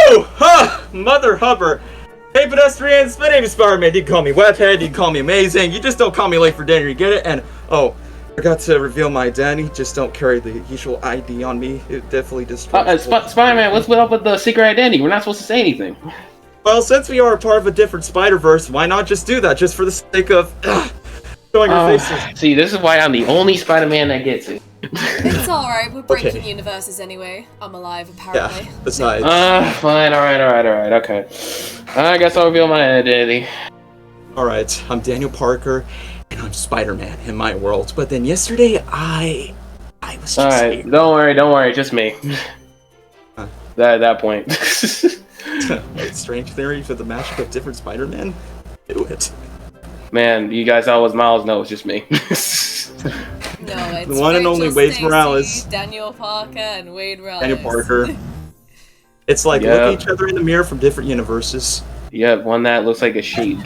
Woo! Huh! Mother Hubber. Hey pedestrians, my name is Spider-Man. You can call me Webhead, you can call me Amazing. You just don't call me late for dinner, you get it? And, oh, I forgot to reveal my identity. Just don't carry the usual ID on me. It definitely destroys... Spider-Man, what's up with the secret identity? We're not supposed to say anything. Well, since we are a part of a different Spider-Verse, why not just do that, just for the sake of showing our faces? See, this is why I'm the only Spider-Man that gets it. It's alright, we're breaking universes anyway. I'm alive, apparently. Yeah, besides. Fine, alright, okay. I guess I'll reveal my identity. Alright, I'm Daniel Parker, and I'm Spider-Man in my world. But then yesterday, I was just Alright, here. don't worry, just me. At that point. Wait, strange theory for the mashup of different Spider-Man? Do it. Man, you guys thought it was Miles? No, it's just me. No, it's the one and only Wades Morales. Daniel Parker and Wade Morales. Daniel Parker. It's like look at each other in the mirror from different universes. Yeah, one that looks like a sheep.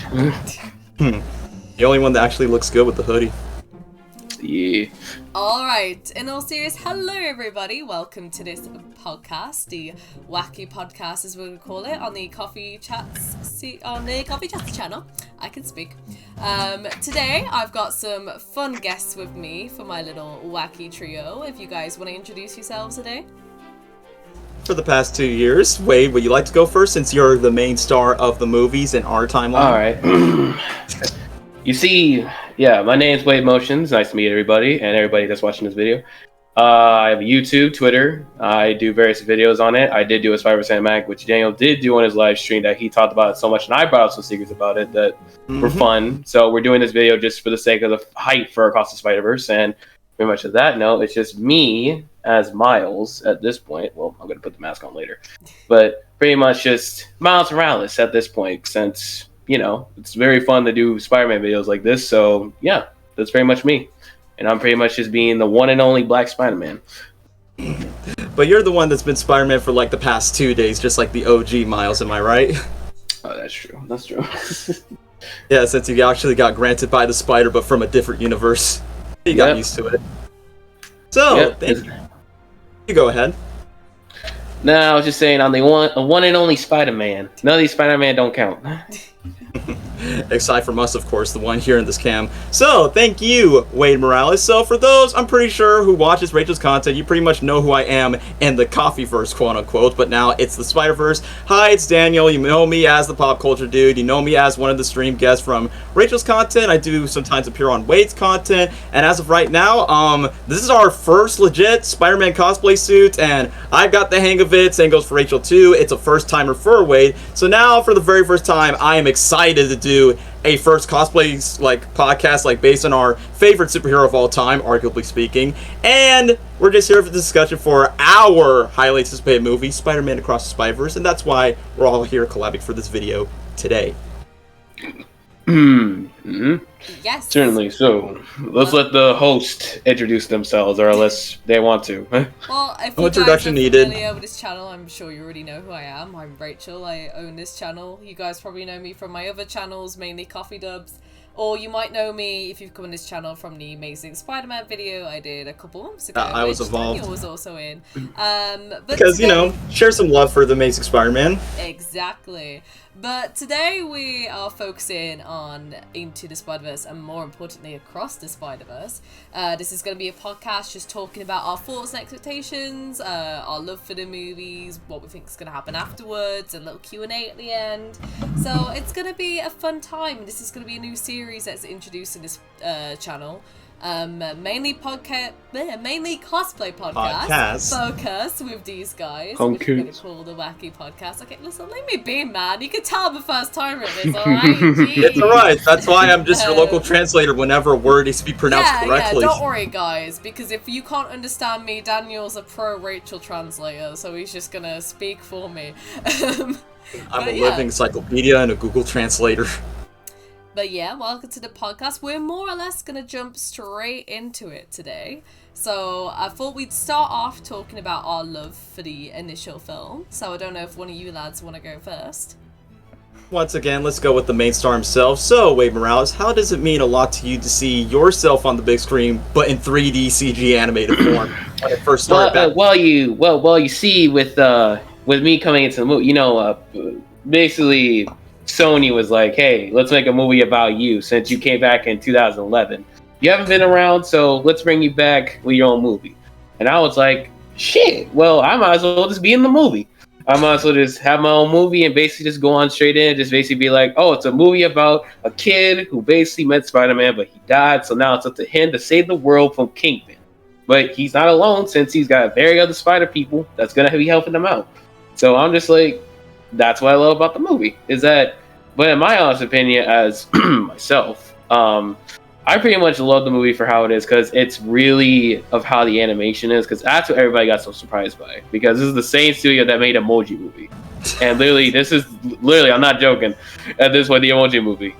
The only one that actually looks good with the hoodie. Yeah. Alright, in all serious, hello everybody, welcome to this podcast, the Wacky podcast as we would call it, on the Coffee Chats channel. I can speak. Today I've got some fun guests with me for my little wacky trio. If you guys want to introduce yourselves today. For the past 2 years, Wade, would you like to go first since you're the main star of the movies in our timeline? Alright. You see, yeah, my name's Wade Motions. Nice to meet everybody and everybody that's watching this video. I have a YouTube, Twitter. I do various videos on it. I did do a Spiderman Animatic, which Daniel did do on his live stream that he talked about it so much, and I brought out some secrets about it that were fun. So we're doing this video just for the sake of the hype for Across the Spiderverse, and pretty much to that note, it's just me as Miles at this point. Well, I'm going to put the mask on later. But pretty much just Miles Morales at this point, since... you know, it's very fun to do Spider-Man videos like this, so yeah, that's very much me. And I'm pretty much just being the one and only Black Spider-Man. But you're the one that's been Spider-Man for like the past 2 days, just like the OG Miles, am I right? Oh, that's true. That's true. Yeah, since you actually got granted by the spider, but from a different universe. You got used to it. So, thank you. You go ahead. No, I was just saying I'm the one and only Spider-Man. None of these Spider-Man don't count. Aside from us, of course, the one here in this cam. So, thank you, Wade Morales. So, for those, I'm pretty sure, who watches Rachel's content, you pretty much know who I am in the Coffeeverse, quote-unquote, but now it's the Spiderverse. Hi, it's Daniel. You know me as the Pop Culture Dude. You know me as one of the stream guests from Rachel's content. I do sometimes appear on Wade's content, and as of right now, this is our first legit Spider-Man cosplay suit, and I've got the hang of it. Same goes for Rachel, too. It's a first-timer for Wade. So now, for the very first time, I am excited to do a first cosplay podcast based on our favorite superhero of all time, arguably speaking, and we're just here for the discussion for our highly anticipated movie, Spider-Man Across the Spiderverse, and that's why we're all here collabing for this video today. Yes. Certainly. So let's let the host introduce themselves, or unless they want to. Well, if No you introduction guys are needed. familiar with this channel, I'm sure you already know who I am. I'm Rachel. I own this channel. You guys probably know me from my other channels, mainly Coffee Dubs. Or you might know me if you've come on this channel from the Amazing Spider-Man video I did a couple months ago. I was which involved. Daniel was also in. But Because, today, you know, share some love for the Amazing Spider-Man. Exactly. But today we are focusing on Into the Spiderverse and more importantly Across the Spiderverse. This is going to be a podcast just talking about our thoughts and expectations, our love for the movies, what we think is going to happen afterwards, a little Q&A at the end. So it's going to be a fun time. This is going to be a new series that's introduced in this channel. Mainly cosplay podcast focus with these guys, which we're going to call the Wacky podcast. Okay, listen, let me be, man. You can tell I'm the first timer at this, alright? It's alright, that's why I'm just your local translator whenever a word needs to be pronounced correctly. Yeah, don't worry, guys, because if you can't understand me, Daniel's a pro Rachel translator, so he's just going to speak for me. I'm a living encyclopedia and a Google translator. But yeah, welcome to the podcast. We're more or less going to jump straight into it today. So I thought we'd start off talking about our love for the initial film. So I don't know if one of you lads want to go first. Once again, let's go with the main star himself. So, Wade Morales, how does it mean a lot to you to see yourself on the big screen, but in 3D CG animated form when it first started? Well, you see, with with me coming into the movie, basically Sony was like, hey, let's make a movie about you since you came back in 2011. You haven't been around, so let's bring you back with your own movie. And I was like, shit, well, I might as well just be in the movie. I might as well just have my own movie and basically just go on straight in and just basically be like, oh, it's a movie about a kid who basically met Spider-Man, but he died, so now it's up to him to save the world from Kingpin. But he's not alone since he's got very other spider people that's going to be helping him out. So I'm just like, that's what I love about the movie, is that, but in my honest opinion as myself, I pretty much love the movie for how it is, because it's really of how the animation is, because that's what everybody got so surprised by, because this is the same studio that made Emoji Movie. And literally, I'm not joking, this is what the Emoji Movie.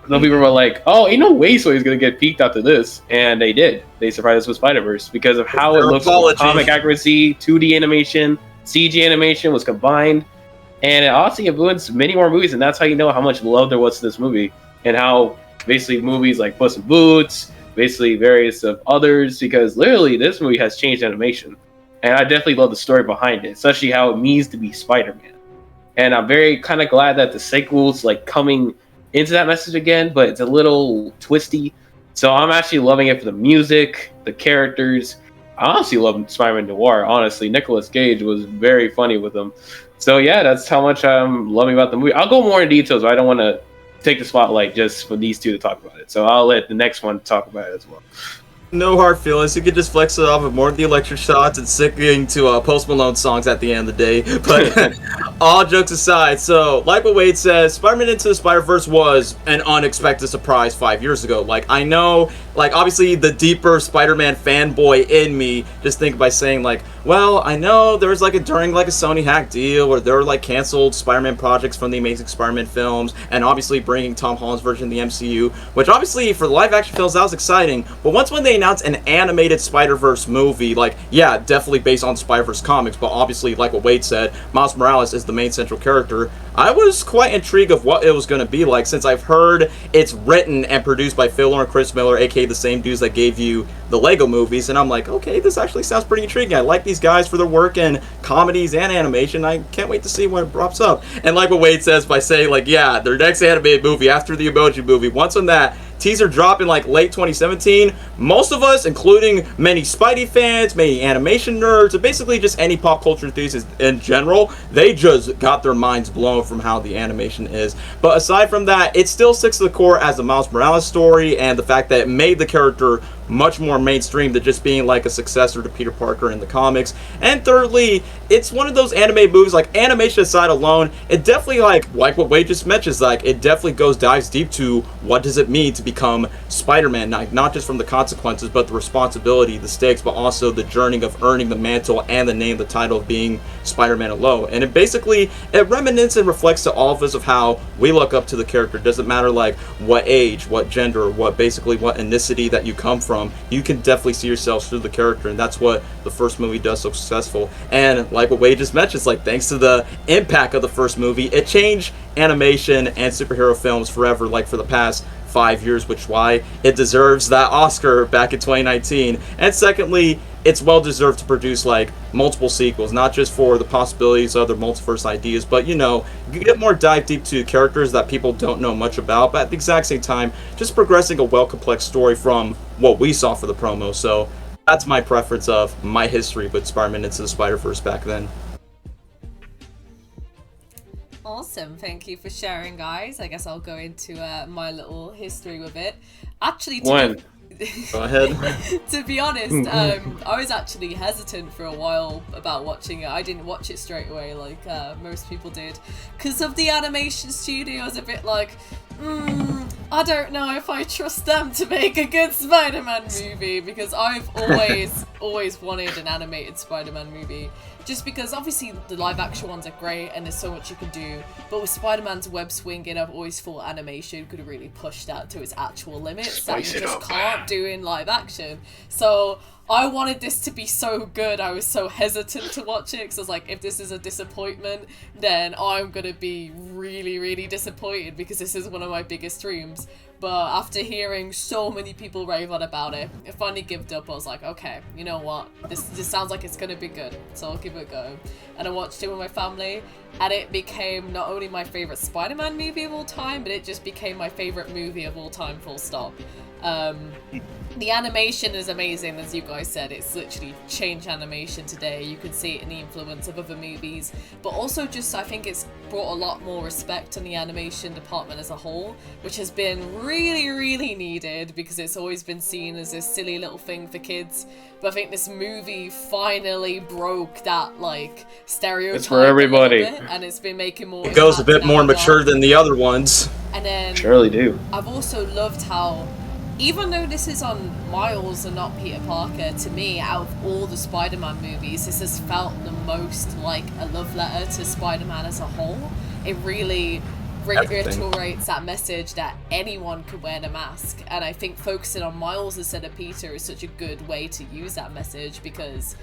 Some people were like, oh, ain't no way Soy's gonna get peaked after this. And they did. They surprised us with Spider-Verse because of how it looks, comic accuracy, 2D animation, CG animation was combined. And it honestly influenced many more movies, and that's how you know how much love there was to this movie. And how basically movies like Puss in Boots, basically various of others, because literally this movie has changed animation. And I definitely love the story behind it, especially how it means to be Spider-Man. And I'm very kind of glad that the sequel's like coming into that message again, but it's a little twisty. So I'm actually loving it for the music, the characters. I honestly love Spider-Man Noir, honestly. Nicolas Cage was very funny with him. So yeah, that's how much I'm loving about the movie. I'll go more in details, but I don't want to take the spotlight just for these two to talk about it. So I'll let the next one talk about it as well. No hard feelings. You could just flex it off with more of the electric shots and singing to Post Malone songs at the end of the day. But all jokes aside, so like what Wade says, Spider-Man Into the Spider-Verse was an unexpected surprise 5 years ago. Like, I know, like, obviously the deeper Spider-Man fanboy in me just think by saying, like, well, I know there was during a Sony hack deal where there were like canceled Spider-Man projects from the Amazing Spider-Man films, and obviously bringing Tom Holland's version of the MCU, which obviously for the live action films that was exciting. But once when they announced an animated Spider-Verse movie, like, yeah, definitely based on Spider-Verse comics, but obviously like what Wade said, Miles Morales is the main central character, I was quite intrigued of what it was going to be like, since I've heard it's written and produced by Phil Lord and Chris Miller, aka the same dudes that gave you the Lego movies, and I'm like, okay, this actually sounds pretty intriguing. I like these guys for their work in comedies and animation. I can't wait to see when it drops up. And like what Wade says by saying, like, yeah, their next animated movie after the Emoji Movie, once on that teaser drop in like late 2017, most of us, including many Spidey fans, many animation nerds, and basically just any pop culture enthusiasts in general, they just got their minds blown from how the animation is. But aside from that, it still sticks to the core as a Miles Morales story, and the fact that it made the character much more mainstream than just being like a successor to Peter Parker in the comics. And thirdly, it's one of those animated movies, like, animation aside alone, it definitely like what Wade just mentions, like, it definitely dives deep to what does it mean to become Spider-Man, not just from the consequences, but the responsibility, the stakes, but also the journey of earning the mantle and the name, the title of being Spider-Man alone. And it reminisces and reflects to all of us of how we look up to the character. It doesn't matter like what age, what gender, what ethnicity that you come from, you can definitely see yourself through the character, and that's what the first movie does so successful. And like what Wade just mentioned, like, thanks to the impact of the first movie, it changed animation and superhero films forever, like for the past 5 years, which is why it deserves that Oscar back in 2019. And secondly, it's well deserved to produce like multiple sequels, not just for the possibilities of other multiverse ideas, but you get more dive deep to characters that people don't know much about, but at the exact same time just progressing a well complex story from what we saw for the promo. So that's my preference of my history with Spider-Man Into the Spider-Verse back then. Awesome, thank you for sharing, guys. I guess I'll go into my little history with it. Actually, Go ahead. To be honest, I was actually hesitant for a while about watching it. I didn't watch it straight away like most people did. Because of the animation studio, I was a bit like, I don't know if I trust them to make a good Spider-Man movie, because I've always wanted an animated Spider-Man movie. Just because obviously the live action ones are great and there's so much you can do, but with Spider-Man's web swinging, I've always thought animation could really push that to its actual limits that you just can't do in live action. So I wanted this to be so good, I was so hesitant to watch it, because I was like, if this is a disappointment, then I'm gonna be really, really disappointed, because this is one of my biggest dreams. But after hearing so many people rave on about it, I finally gave up. I was like, okay, you know what? This sounds like it's gonna be good, so I'll give it a go. And I watched it with my family, and it became not only my favorite Spider-Man movie of all time, but it just became my favorite movie of all time, full stop. The animation is amazing, as you guys said. It's literally changed animation today. You can see it in the influence of other movies, but also just I think it's brought a lot more respect on the animation department as a whole, which has been really, really needed because it's always been seen as a silly little thing for kids. But I think this movie finally broke that like stereotype. It's for everybody, and it's been making more. It goes a bit more mature than the other ones. And then surely do. I've also loved how, even though this is on Miles and not Peter Parker, to me, out of all the Spider-Man movies, this has felt the most like a love letter to Spider-Man as a whole. It really reiterates that message that anyone could wear a mask, and I think focusing on Miles instead of Peter is such a good way to use that message, because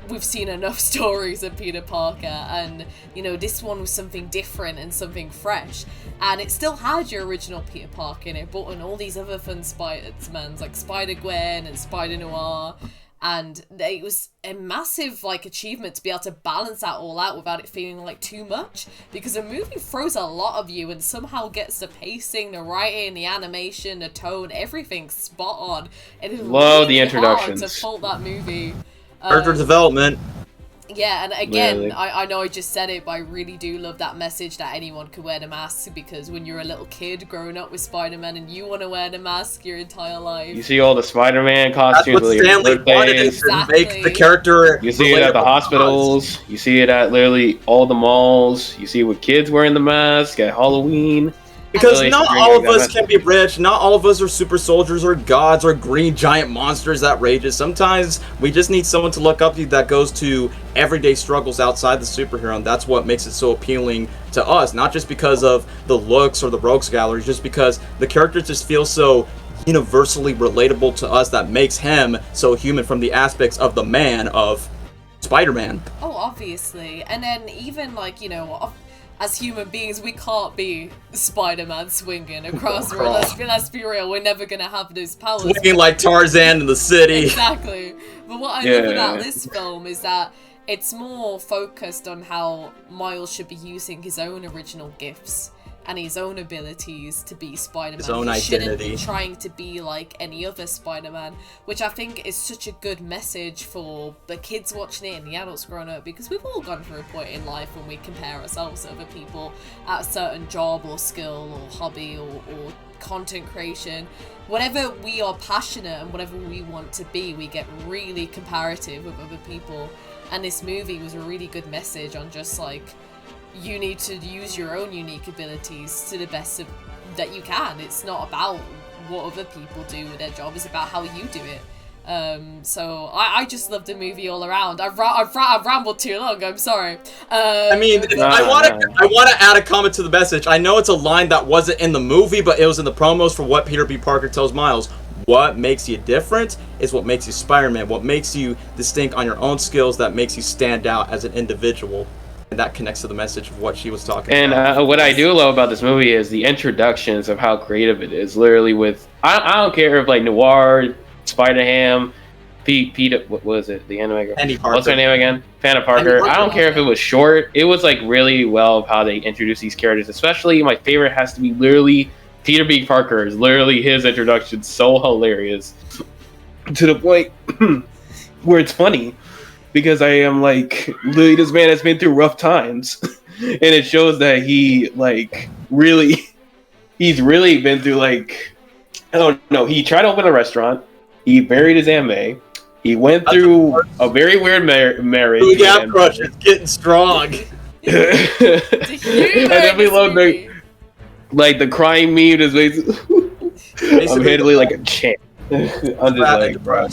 we've seen enough stories of Peter Parker, and you know, this one was something different and something fresh, and it still had your original Peter Parker in it, but in all these other fun Spider-Mans like SpiderGwen and Spider-Noir, and it was a massive like achievement to be able to balance that all out without it feeling like too much, because a movie throws a lot of you and somehow gets the pacing, the writing, the animation, the tone, everything spot on. It is love really the introductions. hard to fault that movie. Character development. Yeah, and again, Really? I know I just said it, but I really do love that message that anyone could wear the mask, because when you're a little kid growing up with Spider-Man and you want to wear the mask your entire life. You see all the Spider-Man That's costumes. what Stanley wanted it to make the character. You see it at the relatable. hospitals. You see it at literally all the malls. You see it with kids wearing the mask at Halloween. Because Really not bring all of that us message. can be rich, not all of us are super soldiers or gods or green giant monsters that rages. Sometimes we just need someone to look up to that goes to everyday struggles outside the superhero, and that's what makes it so appealing to us. Not just because of the looks or the rogues gallery, just because the character just feels so universally relatable to us that makes him so human from the aspects of the man of Spider-Man. Oh, obviously. And then even like, you know, as human beings, we can't be Spider-Man swinging across the world. Let's be real, we're never gonna have those powers. Swinging like Tarzan in the city. Exactly. But what I love about this film is that it's more focused on how Miles should be using his own original gifts and his own abilities to be Spider-Man. His own he shouldn't identity. be trying to be like any other Spider-Man, which I think is such a good message for the kids watching it and the adults growing up, because we've all gone through a point in life when we compare ourselves to other people at a certain job or skill or hobby or content creation. Whatever we are passionate and whatever we want to be, we get really comparative with other people. And this movie was a really good message on just like, you need to use your own unique abilities to the best of, that you can. It's not about what other people do with their job, it's about how you do it. So I just love the movie all around. I've rambled too long, I'm sorry. I mean, I want to add a comment to the message. I know it's a line that wasn't in the movie, but it was in the promos for what Peter B. Parker tells Miles. What makes you different is what makes you Spider-Man. What makes you distinct on your own skills, that makes you stand out as an individual. And that connects to the message of what she was talking about. And what I do love about this movie is the introductions of how creative it is. Literally with, I don't care if like Noir, Spider-Ham, Pete, what was it? The animator. What's her name again? Panda Parker. I don't care if it was short. It was like really well of how they introduced these characters. Especially my favorite has to be literally Peter B. Parker. Is literally his introduction so hilarious to the point where it's funny. Because I am like, literally, this man has been through rough times, and it shows that he like he's really been through like, I don't know. He tried to open a restaurant. He buried his anime. He went through a very weird marriage. The gap crush is getting strong. The humor I definitely love movie. the crying meme is basically I'm headily like a champ. I'm just like, bro.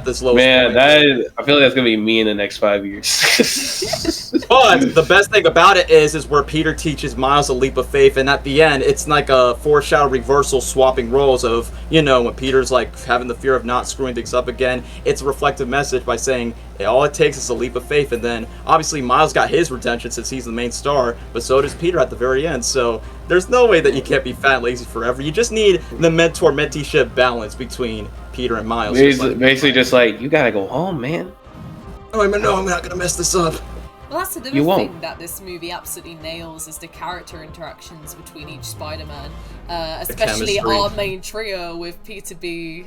at this lowest Man, point. I feel like that's gonna be me in the next 5 years. But the best thing about it is where Peter teaches Miles a leap of faith, and at the end, it's like a foreshadow reversal, swapping roles of, you know, when Peter's like having the fear of not screwing things up again. It's a reflective message by saying all it takes is a leap of faith, and then obviously Miles got his redemption since he's the main star, but so does Peter at the very end. So there's no way that you can't be fat and lazy forever. You just need the mentor-mentee-ship balance between Peter and Miles. Basically, just like, you gotta go home, man. Oh, I'm not gonna mess this up. Well, that's another thing that this movie absolutely nails is the character interactions between each Spider-Man, especially our main trio with Peter B,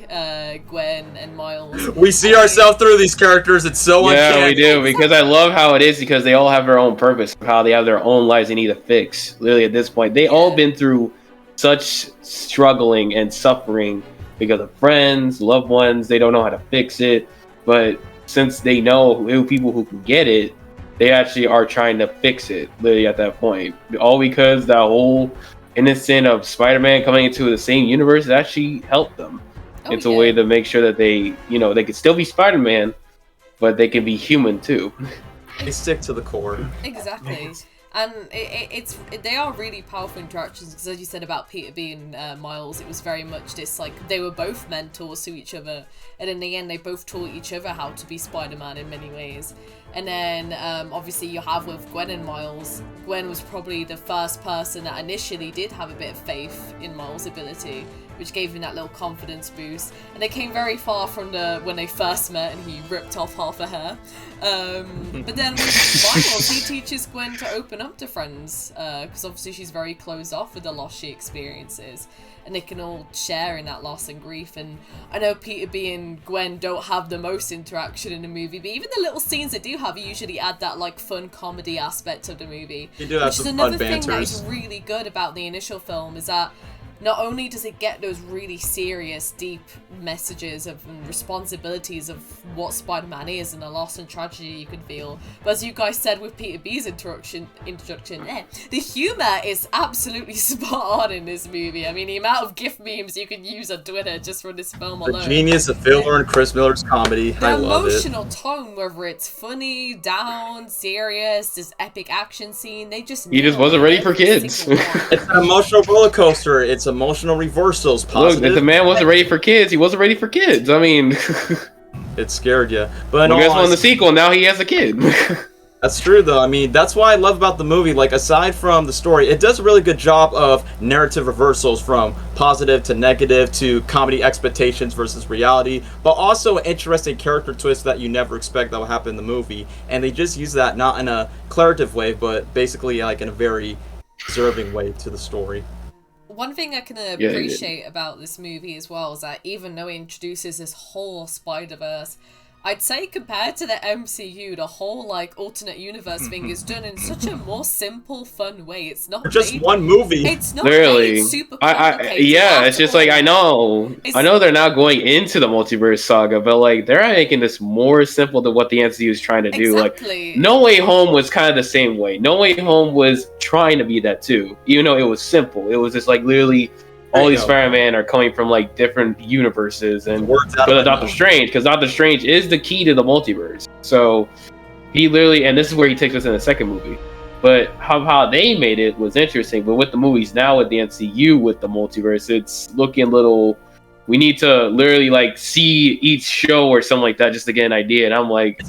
Gwen, and Miles. We see ourselves through these characters. It's so uncanny. Yeah, we do, because I love how it is, because they all have their own purpose, how they have their own lives they need to fix. Literally, at this point, they all been through such struggling and suffering because of friends, loved ones. They don't know how to fix it, but since they know people who can get it, they actually are trying to fix it, literally, at that point. All because that whole innocent of Spider-Man coming into the same universe actually helped them. It's a way to make sure that they, you know, they can still be Spider-Man, but they can be human too. They stick to the core. Exactly. And they are really powerful interactions, because as you said about Peter B and Miles, it was very much this, like, they were both mentors to each other, and in the end they both taught each other how to be Spider-Man in many ways. And then obviously you have with Gwen and Miles, Gwen was probably the first person that initially did have a bit of faith in Miles' ability, which gave him that little confidence boost. And they came very far from when they first met and he ripped off half her hair. But then with Miles, he teaches Gwen to open up to friends, because obviously she's very closed off with the loss she experiences. And they can all share in that loss and grief. And I know Peter B and Gwen don't have the most interaction in the movie, but even the little scenes they do have usually add that, like, fun comedy aspect of the movie. You do have which is some another fun thing that banters. is really good about the initial film, is that not only does it get those really serious, deep messages of and responsibilities of what Spider-Man is and the loss and tragedy you can feel, but as you guys said with Peter B's introduction, the humor is absolutely spot on in this movie. I mean, the amount of GIF memes you can use on Twitter just for this film alone. The genius of Phil Lord and Chris Miller's comedy. The I love it. emotional tone, whether it's funny, down, serious, this epic action scene, they just He just wasn't ready for kids. It's an emotional roller coaster. It's emotional reversals. Positive. Look, if the man wasn't ready for kids, he wasn't ready for kids. I mean, it scared you. But you guys won the sequel, now he has a kid. That's true, though. I mean, that's why I love about the movie. Like, aside from the story, it does a really good job of narrative reversals from positive to negative to comedy expectations versus reality, but also an interesting character twist that you never expect that will happen in the movie. And they just use that not in a declarative way, but basically like in a very serving way to the story. One thing I can appreciate about this movie as well is that even though it introduces this whole Spider-Verse, I'd say compared to the MCU, the whole, like, alternate universe thing is done in such a more simple, fun way. It's not just one movie. It's not literally super complicated. it's just like, I know they're not going into the multiverse saga, but like they're making this more simple than what the MCU is trying to do. Exactly. Like, No Way Home was kind of the same way. No Way Home was trying to be that too, even though it was simple. It was just like literally all these Spider-Man are coming from like different universes, and but Doctor Strange, because Doctor Strange is the key to the multiverse. So he literally, and this is where he takes us in the second movie. But how they made it was interesting. But with the movies now, with the MCU, with the multiverse, it's looking a little. We need to literally like see each show or something like that just to get an idea. And I'm like,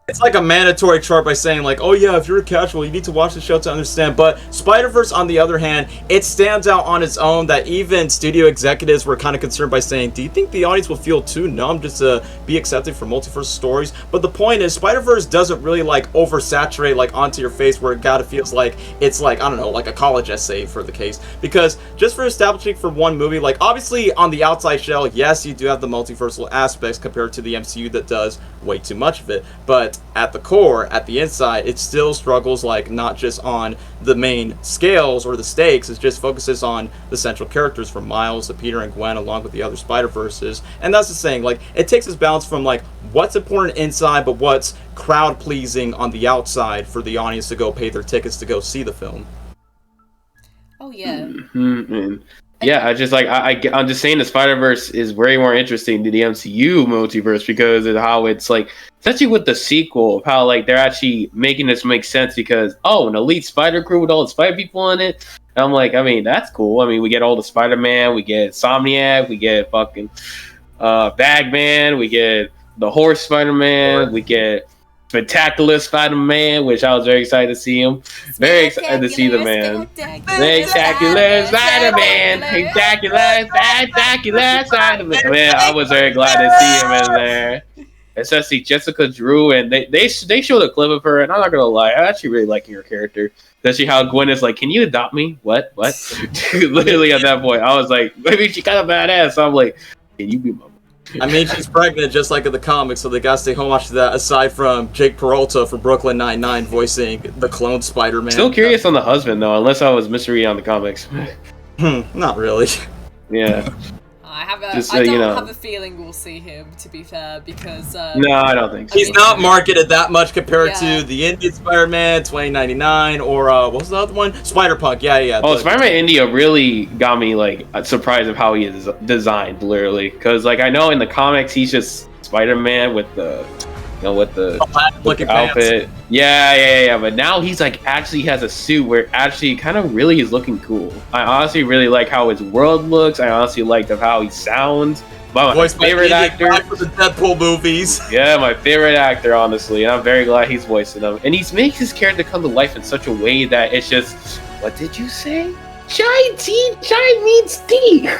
it's like a mandatory chart by saying like, oh yeah, if you're a casual, you need to watch the show to understand. But Spider-Verse, on the other hand, it stands out on its own that even studio executives were kind of concerned by saying, do you think the audience will feel too numb just to be accepted for multiverse stories? But the point is, Spider-Verse doesn't really like oversaturate like onto your face where it gotta feels like it's like, I don't know, like a college essay for the case. Because just for establishing for one movie, like obviously on the outside shell, yes, you do have the multiversal aspects compared to the MCU that does way too much of it, but at the core, at the inside, it still struggles like not just on the main scales or the stakes, it just focuses on the central characters from Miles to Peter and Gwen along with the other Spider-Verses. And that's the thing, like it takes its balance from like what's important inside but what's crowd pleasing on the outside for the audience to go pay their tickets to go see the film. Oh yeah. Mm-hmm. Yeah, I just like I'm just saying the Spider-Verse is way more interesting than the MCU multiverse because of how it's like, especially with the sequel, of how like they're actually making this make sense because an elite spider crew with all the spider people in it. And I'm like, I mean, that's cool. I mean, we get all the Spider-Man, we get Insomniac, we get fucking Bagman, we get the Horse Spider-Man, we get Spectacular Spider-Man, which I was very excited to see him. Very excited to see the man. Spectacular Spider-Man! Spectacular Spider-Man! Man, I was very glad to see him in there. Especially Jessica Drew, and they showed a clip of her, and I'm not gonna lie, I actually really liking her character. Especially how Gwen is like, can you adopt me? What? Literally at that point, I was like, maybe she kind of badass. So I'm like, can you be my mom? I mean, she's pregnant just like in the comics, so they gotta stay home watch that, aside from Jake Peralta from Brooklyn Nine-Nine voicing the clone Spider-Man. Still curious on the husband, though, unless I was misreading on the comics. Not really. Yeah. I don't have a feeling we'll see him, to be fair, because... no, I don't think so. He's not marketed that much compared to the Indian Spider-Man, 2099, or what was the other one? Spider-Punk, yeah. Oh, Spider-Man India really got me, like, surprised of how he is designed, literally. Because, like, I know in the comics he's just Spider-Man with the... with the outfit. Yeah. But now he's like actually has a suit where actually kind of really is looking cool. I honestly really like how his world looks. I honestly liked of how he sounds. But my favorite actor for the Deadpool movies. Yeah, my favorite actor, honestly. And I'm very glad he's voicing him. And he makes his character come to life in such a way that it's just, what did you say? Chai means tea.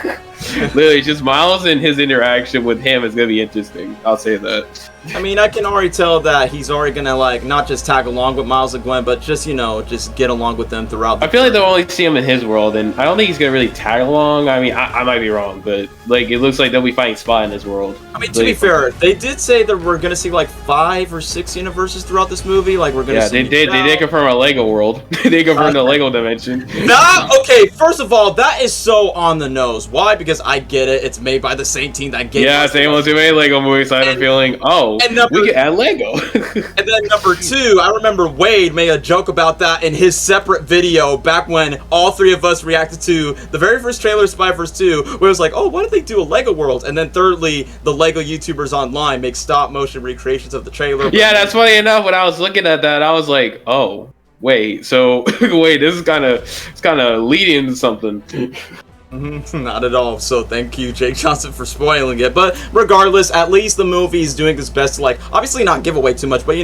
Literally, just Miles and his interaction with him is gonna be interesting. I'll say that. I mean, I can already tell that he's already gonna like not just tag along with Miles and Gwen, but just just get along with them throughout. I feel like they'll only see him in his world, and I don't think he's gonna really tag along. I mean, I might be wrong, but like it looks like they'll be fighting Spot in his world. I mean, to be fair, they did say that we're gonna see like 5 or 6 universes throughout this movie. Like we're gonna. Yeah, they did confirm a Lego world. They confirmed the Lego dimension. Okay. First of all, that is so on the nose. Why? Because I get it. It's made by the same team that gave. Yeah, same ones who made Lego movies. So I had a feeling. We could add Lego. And then number 2, I remember Wade made a joke about that in his separate video back when all 3 of us reacted to the very first trailer of Spider-Verse 2, where it was like, oh, why did they do a Lego world? And then thirdly, the Lego YouTubers online make stop motion recreations of the trailer. Yeah, that's funny enough. When I was looking at that, I was like, oh, wait, so wait, this is kind of leading to something. Not at all. So thank you, Jake Johnson, for spoiling it. But regardless, at least the movie is doing its best to, like, obviously not give away too much, but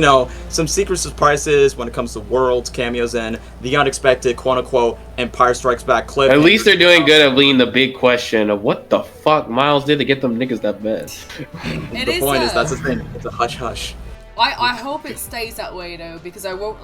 some secret surprises when it comes to worlds, cameos, and the unexpected, quote-unquote, Empire Strikes Back clip. At least they're doing good at leading the big question of what the fuck Miles did to get them niggas that bad. The point is, that's the thing. It's a hush-hush. I hope it stays that way, though, because I won't,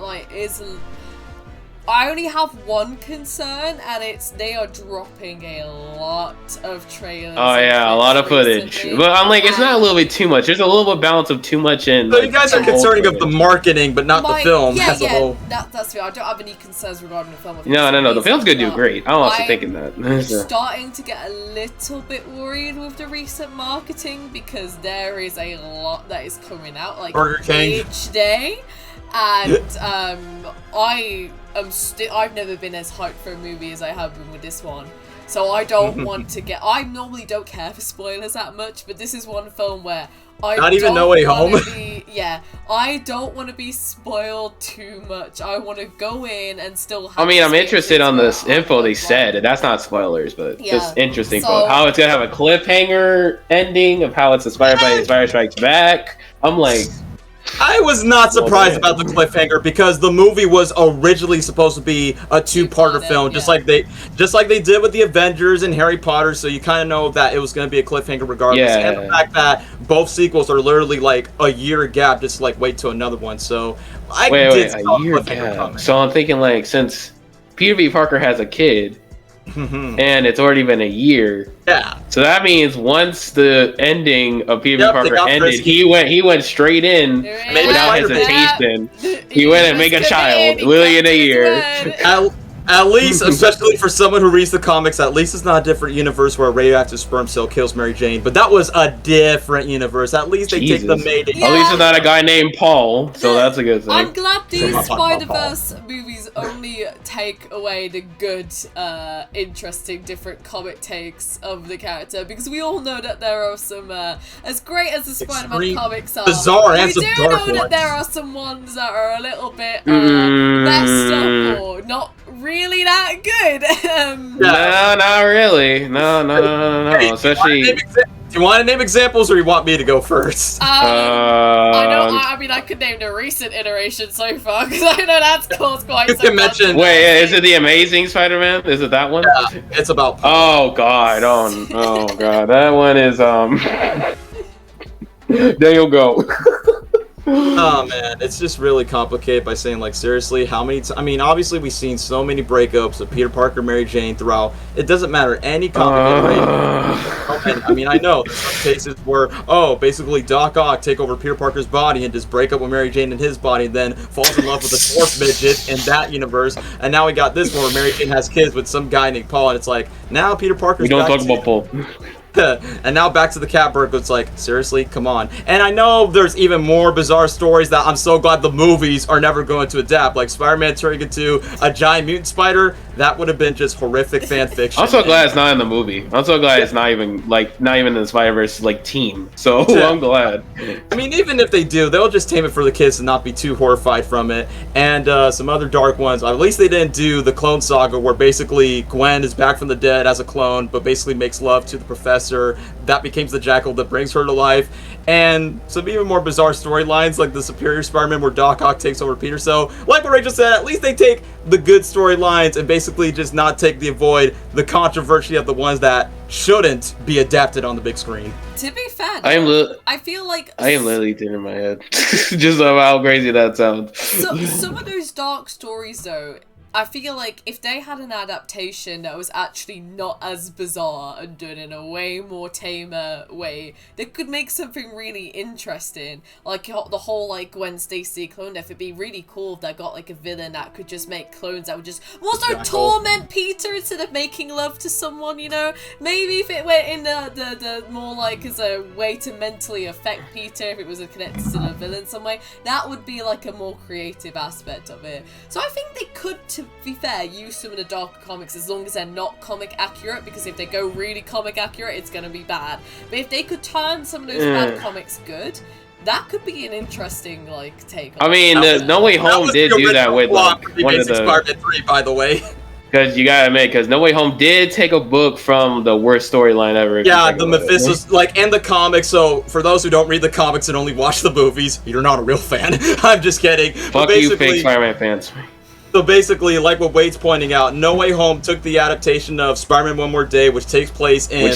I only have one concern, and it's they are dropping a lot of trailers. Oh yeah, a lot of footage. But I'm like, it's not a little bit too much. There's a little bit of balance of too much in. So you guys are concerning of the marketing, but not the film as a whole. That's fair. I don't have any concerns regarding the film. No. The film's gonna do great. I'm also thinking that. I'm starting to get a little bit worried with the recent marketing because there is a lot that is coming out like Burger King each day, and I've never been as hyped for a movie as I have been with this one. So I don't want to get... I normally don't care for spoilers that much, but this is one film where I Not even No Way Home? I don't want to be spoiled too much. I want to go in and still have... I mean, I'm interested on this info they said. That's not spoilers, but just interesting. So, how it's going to have a cliffhanger ending of how it's inspired by Spider Strikes Back. I'm like... I was not surprised about the cliffhanger because the movie was originally supposed to be a 2-parter film, just like they did with the Avengers and Harry Potter. So you kind of know that it was going to be a cliffhanger regardless. Yeah. And the fact that both sequels are literally like a year gap, just like wait till another one. So I did see a year gap. So I'm thinking like since Peter B. Parker has a kid. And it's already been a year. Yeah. So that means once the ending of Peter Parker ended, he went straight in without hesitation. He went and made a child, literally in a year. At least, especially for someone who reads the comics, at least it's not a different universe where a radioactive sperm cell kills Mary Jane. But that was a different universe. At least they take the maid. Yeah. At least it's not a guy named Paul, so that's a good thing. I'm glad these Spider-Verse movies only take away the good, interesting, different comic takes of the character, because we all know that there are some, as great as the Spider-Man comics are, bizarre and we some do dark know that ones. there are some ones that are a little bit messed up or not really that good. No, not really. No. Hey, Especially. Do you want to name examples, or you want me to go first? I mean, I could name the recent iteration so far, because I know that's caused quite You some can mention- Wait, is it the Amazing Spider-Man? Is it that one? Yeah, it's about Paul. Oh god, oh god, that one is there you go. Oh man, it's just really complicated by saying, like, seriously, how many I mean, obviously we've seen so many breakups of Peter Parker, Mary Jane throughout. It doesn't matter any comic iteration. I mean, I know there's some cases where, basically Doc Ock take over Peter Parker's body and just break up with Mary Jane in his body, and then falls in love with a dwarf midget in that universe. And now we got this one where Mary Jane has kids with some guy named Paul, and it's like, now Peter Parker's We don't back talk about Paul. and now back to the Catbird. It's like, seriously, come on. And I know there's even more bizarre stories that I'm so glad the movies are never going to adapt, like Spider-Man turning into a giant mutant spider. That would have been just horrific fan fiction. I'm so glad it's not in the movie. I'm so glad it's not even in the Spider-Verse team. So Yeah. I'm glad. I mean, even if they do, they'll just tame it for the kids and not be too horrified from it. And some other dark ones. At least they didn't do the Clone Saga, where basically Gwen is back from the dead as a clone, but basically makes love to the Professor. That becomes the Jackal that brings her to life. And some even more bizarre storylines, like the Superior Spider-Man, where Doc Ock takes over Peter. So, like what Rachel said, at least they take the good storylines and basically just not avoid the controversy of the ones that shouldn't be adapted on the big screen. To be fair, I feel like am literally in my head. Just of how crazy that sounds. some of those dark stories, though, I feel like if they had an adaptation that was actually not as bizarre and done in a way more tamer way, they could make something really interesting. Like the whole Gwen Stacy clone death. It'd be really cool if they got a villain that could just make clones that would just torment Peter instead of making love to someone, you know? Maybe if it went in the more as a way to mentally affect Peter, if it was connected to the villain some way, that would be a more creative aspect of it. So I think they could, to be fair, use some of the darker comics as long as they're not comic accurate, because if they go really comic accurate, it's going to be bad. But if they could turn some of those bad comics good, that could be an interesting take on I mean, No Way Home did do that with one of the Spider-Man 3, by the way. Because you gotta admit, because No Way Home did take a book from the worst storyline ever. Yeah, the Mephisto's and the comics. So for those who don't read the comics and only watch the movies, you're not a real fan. I'm just kidding. Fuck you, fake Spider-Man fans. So basically, like what Wade's pointing out, No Way Home took the adaptation of Spider-Man One More Day, which takes place in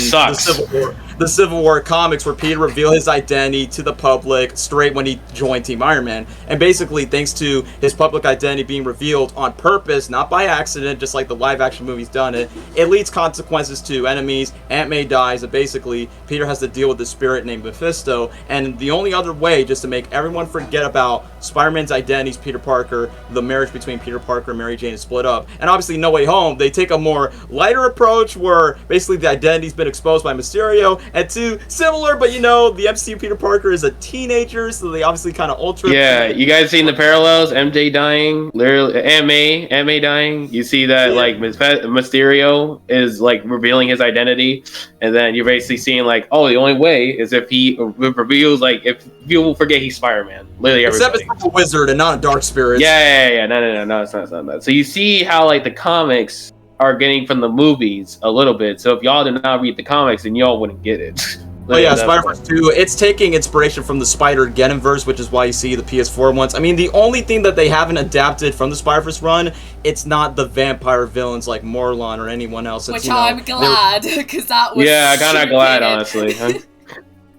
the Civil War comics, where Peter revealed his identity to the public straight when he joined Team Iron Man. And basically, thanks to his public identity being revealed on purpose, not by accident, just like the live-action movies done it leads consequences to enemies. Aunt May dies, and basically, Peter has to deal with this spirit named Mephisto. And the only other way, just to make everyone forget about Spider-Man's identity, is Peter Parker, the marriage between Peter Parker and Mary Jane is split up. And obviously, No Way Home, they take a more lighter approach, where basically the identity's been exposed by Mysterio. And two, similar, but the MCU Peter Parker is a teenager, so they obviously kind of ultra. Yeah, you guys seen the parallels? MJ dying, literally, Aunt May dying. You see that Mysterio is revealing his identity, and then you're basically seeing the only way is if he reveals if people forget he's Spider-Man. Literally everybody. Except it's a wizard and not a dark spirit. Yeah. No, it's not that. So you see how the comics are getting from the movies a little bit. So if y'all did not read the comics, then y'all wouldn't get it. Oh yeah, Spider-Verse 2, it's taking inspiration from the SpiderGwen-verse, which is why you see the PS4 ones. I mean, the only thing that they haven't adapted from the Spider-Verse run, it's not the vampire villains like Morlun or anyone else. It's, I'm glad, because that was I'm kind of glad, honestly.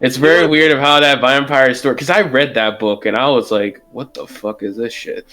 It's very weird of how that vampire story, because I read that book and I was like, what the fuck is this shit?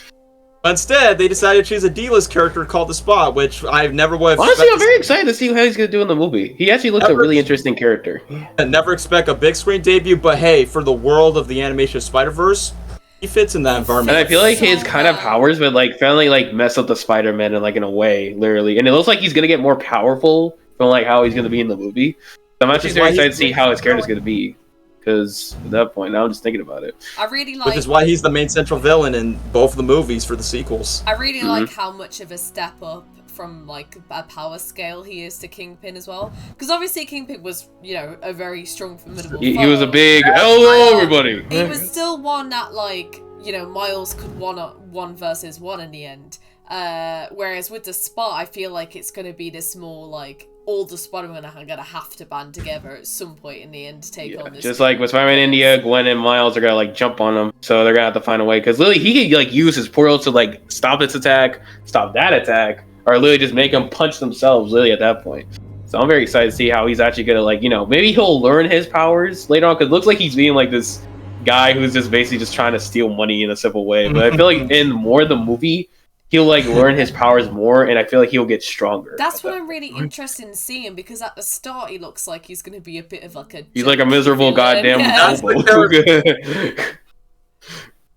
Instead, they decided to choose a D-list character called the Spot, which I've never would have. Honestly, I'm very excited to see how he's gonna do in the movie. He actually looks a really interesting character. Never expect a big screen debut, but hey, for the world of the animation of Spider-Verse, He fits in that environment. And I feel like his So kind of well. powers would like finally like mess up the Spider-Man in like in a way, literally. And it looks like he's gonna get more powerful from like how he's gonna be in the movie. So I'm actually very excited to see how his character's gonna be. Because at that point, now I'm just thinking about it. I really like. Which is why he's the main central villain in both of the movies for the sequels. I really like how much of a step up from like a power scale he is to Kingpin as well. Because obviously Kingpin was, you know, a very strong, formidable He foe. was a big hello everybody. He was still one that, like, you know, Miles could one versus one in the end. Whereas with the Spot, I feel like it's going to be this more like all the Spider-Man are going to have to band together at some point in the end to take on this. Just like with Spider-Man India, Gwen and Miles are gonna like jump on him, so they're gonna have to find a way. Because literally, he could like use his portal to like stop this attack, stop that attack, or literally just make them punch themselves. Literally at that point. So I'm very excited to see how he's actually gonna like, you know, maybe he'll learn his powers later on. Because it looks like he's being like this guy who's just basically just trying to steal money in a simple way. But I feel like in more of the movie, he'll like learn his powers more, and I feel like he'll get stronger. That's what I'm really interested in seeing, because at the start he looks like he's going to be a bit of like a... He's like a miserable goddamn hobo.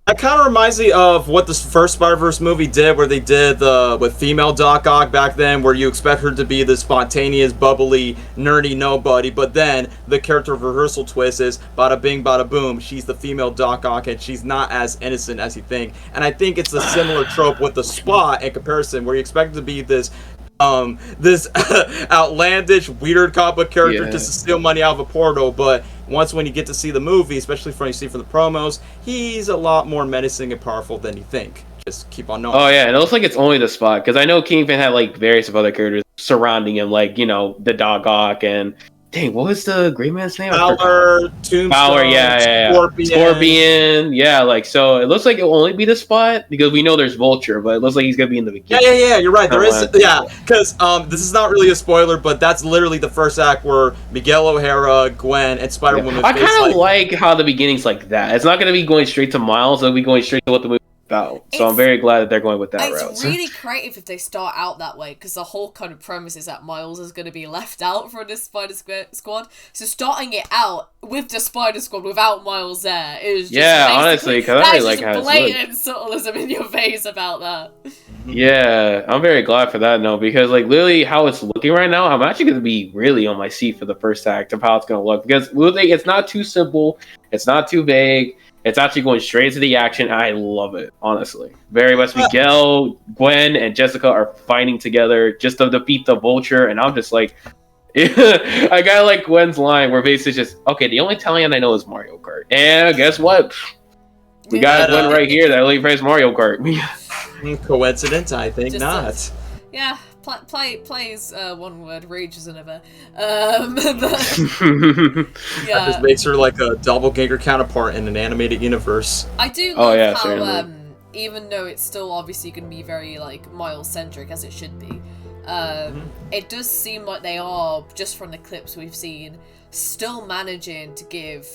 That kind of reminds me of what the first Spider-Verse movie did, where they did with female Doc Ock back then, where you expect her to be the spontaneous, bubbly, nerdy nobody, but then the character reversal twist is bada bing, bada boom, she's the female Doc Ock, and she's not as innocent as you think. And I think it's a similar trope with the Spot in comparison, where you expect it to be this outlandish, weird comic book character just to steal money out of a portal, but when you get to see the movie, especially from the promos, he's a lot more menacing and powerful than you think. Just keep on knowing. Oh yeah, and it looks like it's only the Spot, because I know Kingpin had like various of other characters surrounding him, like, you know, the Dog Ock and dang, what was the Grey Man's name? Fowler, Tombstone, Fowler, yeah. Scorpion, yeah. Like, so it looks like it will only be the Spot, because we know there's Vulture, but it looks like he's gonna be in the beginning. Yeah. You're right. There is, because this is not really a spoiler, but that's literally the first act where Miguel O'Hara, Gwen, and Spider-Woman. I kind of like how the beginning's like that. It's not gonna be going straight to Miles; it'll be going straight to what the movie. So I'm very glad that they're going with that route. It's really creative if they start out that way, because the whole kind of premise is that Miles is going to be left out from this Spider Squad. So starting it out with the Spider Squad without Miles there is just honestly, because I really like how it's blatant subtleism in your face about that. Yeah, I'm very glad for that. No, because like literally how it's looking right now, I'm actually going to be really on my seat for the first act of how it's going to look, because literally it's not too simple, it's not too vague. It's actually going straight to the action. I love it, honestly. Very much Miguel, Gwen, and Jessica are fighting together just to defeat the Vulture, and I'm just like... I got like Gwen's line where basically just, okay, the only Italian I know is Mario Kart. And guess what? We got Gwen right here that only plays Mario Kart. Coincidence? I think Just not. Yeah. Play is one word, rage is another. That just makes her like a doppelganger counterpart in an animated universe. I do love how, certainly. Even though it's still obviously going to be very like Miles-centric, as it should be, it does seem like they are, just from the clips we've seen, still managing to give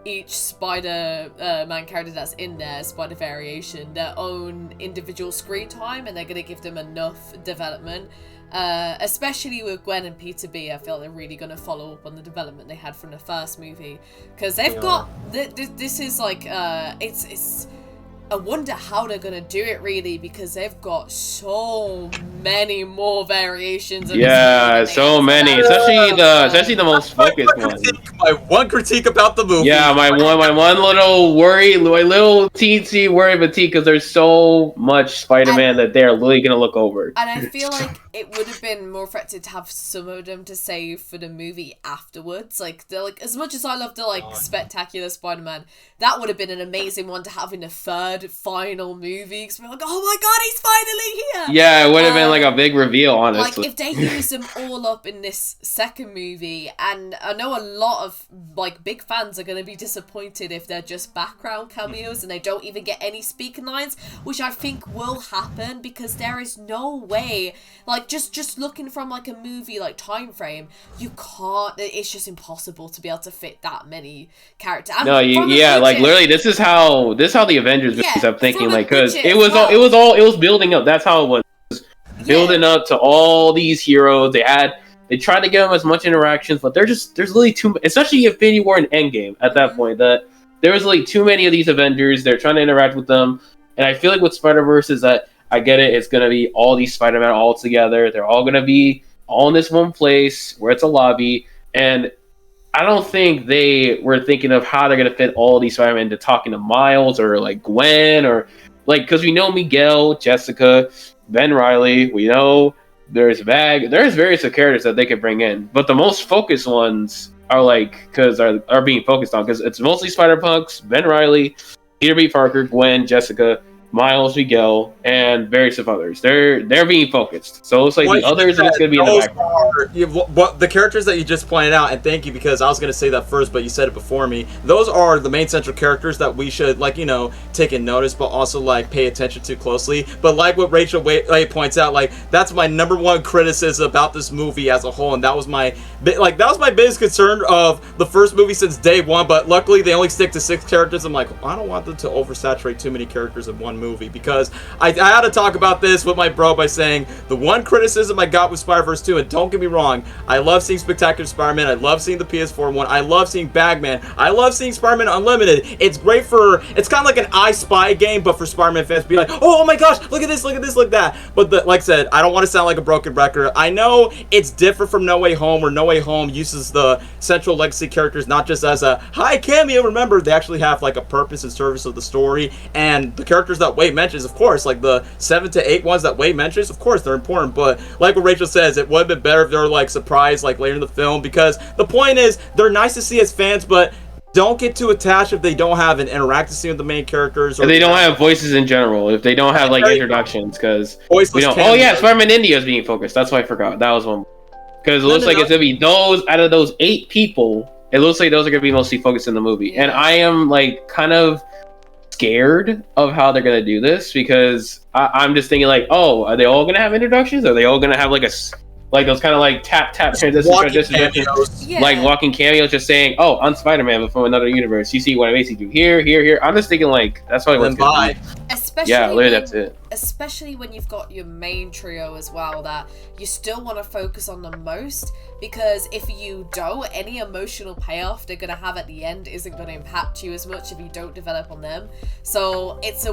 each Spider-Man character that's in there, Spider variation, their own individual screen time, and they're going to give them enough development. Especially with Gwen and Peter B, I feel they're really going to follow up on the development they had from the first movie, because they've got this is like it's I wonder how they're gonna do it, really, because they've got so many more variations. Yeah, so many, especially the most focused ones. My one critique about the movie. Yeah, my one little worry, my little teensy worry, because there's so much Spider-Man that they're literally gonna look over. And I feel like it would have been more effective to have some of them to save for the movie afterwards. Like, they're like, as much as I love the like spectacular Spider-Man, that would have been an amazing one to have in the third final movie, because we're like, oh my god, he's finally here. Yeah, it would have been like a big reveal, honestly. Like, if they use them all up in this second movie, and I know a lot of like big fans are going to be disappointed if they're just background cameos and they don't even get any speaking lines, which I think will happen, because there is no way, like, just looking from like a movie like time frame, you can't, it's just impossible to be able to fit that many characters. No, like literally, this is how the Avengers movies, I'm thinking, like, because it was building up. That's how it was building up to all these heroes. They tried to give them as much interactions, but there's literally too much, especially Infinity War and Endgame at that point, that there was like too many of these Avengers. They're trying to interact with them, and I feel like with Spider-Verse is that I get it. It's gonna be all these Spider-Man all together. They're all gonna be all in this one place where it's a lobby, and I don't think they were thinking of how they're gonna fit all these Spider-Man into talking to Miles or like Gwen or like, because we know Miguel, Jessica, Ben Reilly. We know there's Vag. There's various characters that they could bring in, but the most focused ones are like are being focused on because it's mostly Spider-Punks, Ben Reilly, Peter B. Parker, Gwen, Jessica, Miles, Miguel, and various of others. They're being focused. So it's like the others are just going to be in the background. The characters that you just pointed out, and thank you, because I was going to say that first, but you said it before me. Those are the main central characters that we should, like, you know, take in notice, but also, like, pay attention to closely. But like what Rachel points out, like, that's my number one criticism about this movie as a whole, and that was my biggest concern of the first movie since day one. But luckily, they only stick to 6 characters. I'm like, I don't want them to oversaturate too many characters in one movie, because I had to talk about this with my bro by saying the one criticism I got with Spider-Verse 2, and don't get me wrong, I love seeing Spectacular Spider-Man, I love seeing the PS4 one, I love seeing Bagman, I love seeing Spider-Man Unlimited. It's great it's kind of like an I Spy game, but for Spider-Man fans, be like, oh my gosh, look at this, look at that. But like I said, I don't want to sound like a broken record. I know it's different from No Way Home, where No Way Home uses the central legacy characters not just as a high cameo. Remember, they actually have like a purpose and service of the story, and the characters that Wade mentions, of course, like the 7 to 8 ones that Wade mentions, of course they're important, but like what Rachel says, it would have been better if they were like surprised like later in the film, because the point is they're nice to see as fans, but don't get too attached if they don't have an interactive scene with the main characters, or if they don't have voices in general, if they don't have like introductions, because we don't. Cameos. Oh yeah, Spider-Man India is being focused. That's why I forgot. That was one, because it looks like it's gonna be those out of those 8 people. It looks like those are gonna be mostly focused in the movie, and I am like kind of scared of how they're gonna do this, because I'm just thinking like, oh, are they all gonna have introductions? Are they all gonna have like those kind of like tap transition, like walking cameos, just saying, oh, I'm Spider-Man, but from another universe. You see what I basically do here. I'm just thinking like that's probably what's gonna be. Especially that's it. Especially when you've got your main trio as well, that you still want to focus on the most, because if you don't, any emotional payoff they're gonna have at the end isn't gonna impact you as much if you don't develop on them. So it's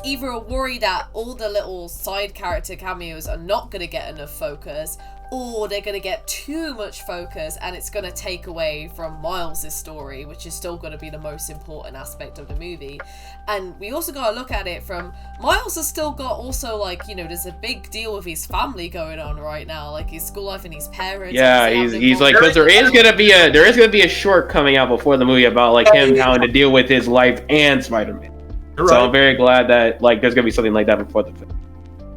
either a worry that all the little side character cameos are not gonna get enough focus, or they're going to get too much focus and it's going to take away from Miles' story, which is still going to be the most important aspect of the movie. And we also got to look at it from, Miles has still got also, like, you know, there's a big deal with his family going on right now, like his school life and his parents. Yeah, he's like, because there is going to be a short coming out before the movie about like him having to deal with his life and Spider-Man. Right. So I'm very glad that like there's going to be something like that before the film.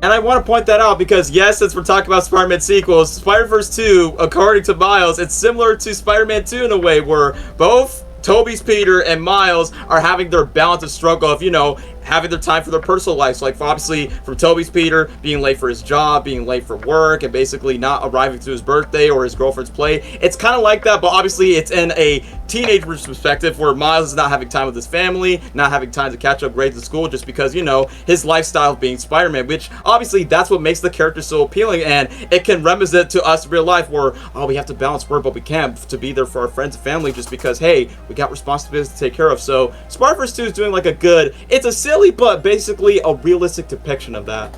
And I want to point that out because, yes, since we're talking about Spider-Man sequels, Spider-Verse 2, according to Miles, it's similar to Spider-Man 2 in a way where both Tobey's Peter and Miles are having their balance of struggle of, you know, having their time for their personal lives. Like, obviously, from Tobey's Peter, being late for his job, being late for work, and basically not arriving to his birthday or his girlfriend's play. It's kind of like that, but obviously it's in a teenager's perspective where Miles is not having time with his family, not having time to catch up grades at school just because, you know, his lifestyle of being Spider-Man, which obviously that's what makes the character so appealing, and it can reminisce it to us in real life where, oh, we have to balance work, but we can't to be there for our friends and family just because, hey, we got responsibilities to take care of. So Spider-Verse 2 is doing like a good, it's a silly but basically a realistic depiction of that.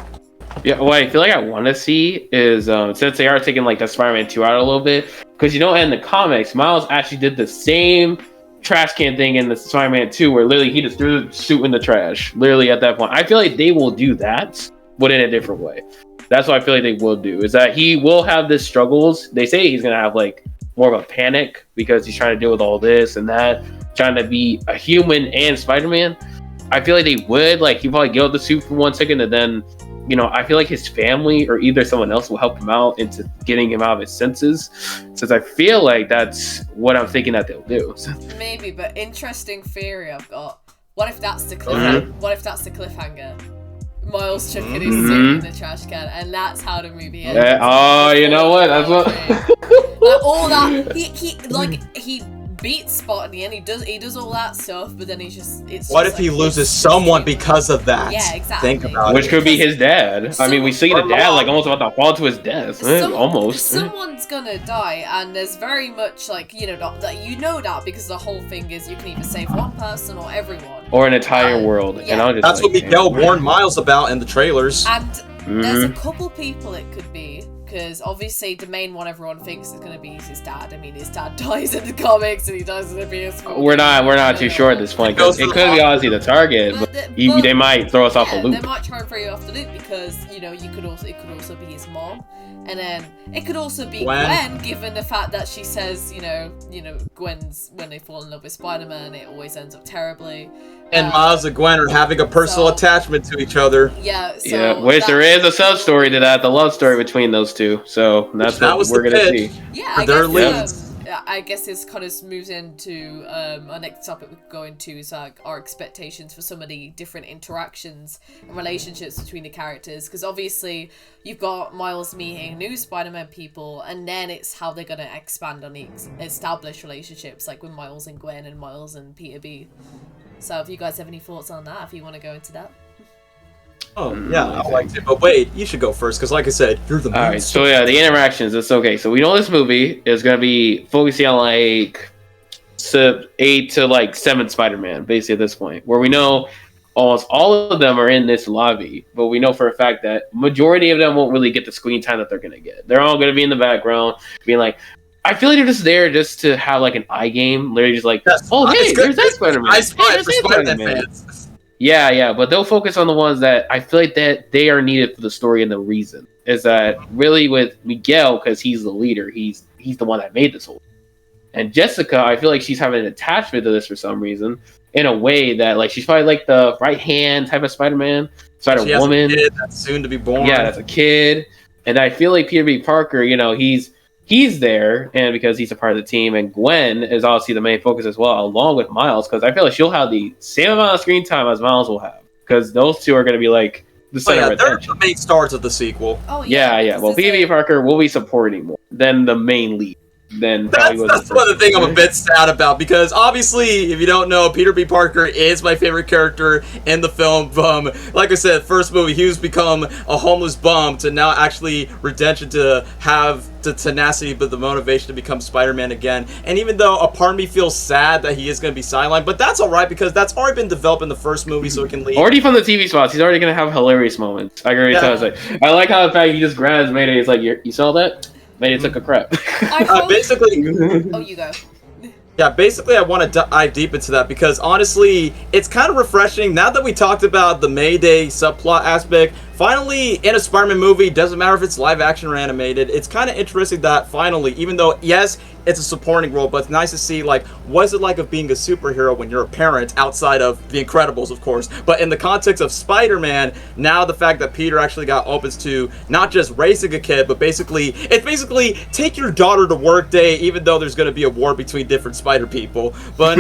Yeah, what I feel like I want to see is since they are taking like the Spider-Man 2 out a little bit, because you know in the comics Miles actually did the same trash can thing in the Spider-Man 2 where literally he just threw the suit in the trash literally at that point. I feel like they will do that but in a different way. That's what I feel like they will do, is that he will have this struggles. They say he's gonna have like more of a panic because he's trying to deal with all this and that, trying to be a human and Spider-Man. I feel like they would, like, he probably give up the suit for 1 second, and then, you know, I feel like his family or either someone else will help him out into getting him out of his senses. Since I feel like that's what I'm thinking that they'll do. Maybe, but interesting theory I've got. What if that's the cliffhanger? What if that's the cliffhanger? Miles chucking his suit in the trash can, and that's how the movie ends. Yeah, oh, you know what? That's what. Like all that he beats Spot in the end. He does all that stuff, but then What if he loses someone because of that? Yeah, exactly. Think about Which it. could be his dad. I mean, we see the dad like almost about to fall to his death. Almost. Someone's gonna die, and there's very much like that because the whole thing is you can either save one person or everyone, or an entire world. Yeah. And I'm just that's what Miguel warned Miles about in the trailers. And there's a couple people it could be. Because obviously the main one everyone thinks is going to be his dad. I mean, his dad dies in the comics and he dies in the PS4. We're not too sure at this point. Cause it could be honestly the target, but they might throw us off a loop. They might try and throw you off the loop because it could also be his mom, and then it could also be Gwen, given the fact that she says Gwen's when they fall in love with Spider-Man, it always ends up terribly. And Miles and Gwen are having a personal attachment to each other. Yeah. So which there is a sub story to that, the love story between those two. So that's what we're gonna see. Yeah, I guess this kind of moves into our next topic we could go into is like our expectations for some of the different interactions and relationships between the characters, because obviously you've got Miles meeting new Spider-Man people, and then it's how they're going to expand on the established relationships, like with Miles and Gwen and Miles and Peter B. So if you guys have any thoughts on that, if you want to go into that. Oh, yeah, I liked it. But Wade, you should go first, because like I said, you're the Alright, so yeah, the interactions, it's okay. So we know this movie is going to be focusing on like 8 to like 7 Spider-Man, basically at this point, where we know almost all of them are in this lobby, but we know for a fact that majority of them won't really get the screen time that they're going to get. They're all going to be in the background, being like, I feel like they're just there just to have like an eye game, literally just like, oh hey, there's that Spider-Man. I spy for Spider-Man fans. Yeah, but they'll focus on the ones that I feel like that they are needed for the story, and the reason is that really with Miguel, because he's the leader, he's the one that made this whole thing. And Jessica, I feel like she's having an attachment to this for some reason, in a way that like she's probably like the right hand type of Spider-Man, Spider-Woman. She has a kid that's soon to be born. Yeah, that's a kid, and I feel like Peter B. Parker, he's there, and because he's a part of the team, and Gwen is obviously the main focus as well, along with Miles, because I feel like she'll have the same amount of screen time as Miles will have, because those two are going to be like the center of attention. They're the main stars of the sequel. Oh yeah. Well, Peter B. Parker will be supporting more than the main lead. That's one of the thing I'm a bit sad about, because obviously, if you don't know, Peter B. Parker is my favorite character in the film. Like I said, first movie, he was become a homeless bum to now actually redemption, to have the tenacity but the motivation to become Spider-Man again. And even though a part of me feels sad that he is going to be sidelined, but that's alright, because that's already been developed in the first movie, so it can leave. Already from the TV spots, he's already going to have hilarious moments. I can already tell. I like how the fact he just grabs Mayday, he's like, you saw that? Mayday took a crap. Basically. Oh, you go. Yeah, basically I want to dive deep into that, because honestly, it's kind of refreshing now that we talked about the Mayday subplot aspect. Finally, in a Spider-Man movie, doesn't matter if it's live action or animated, it's kind of interesting that finally, even though, yes, it's a supporting role, but it's nice to see, like, what is it like of being a superhero when you're a parent, outside of The Incredibles, of course. But in the context of Spider-Man, now the fact that Peter actually got opens to not just raising a kid, but it's basically take your daughter to work day, even though there's going to be a war between different Spider people. But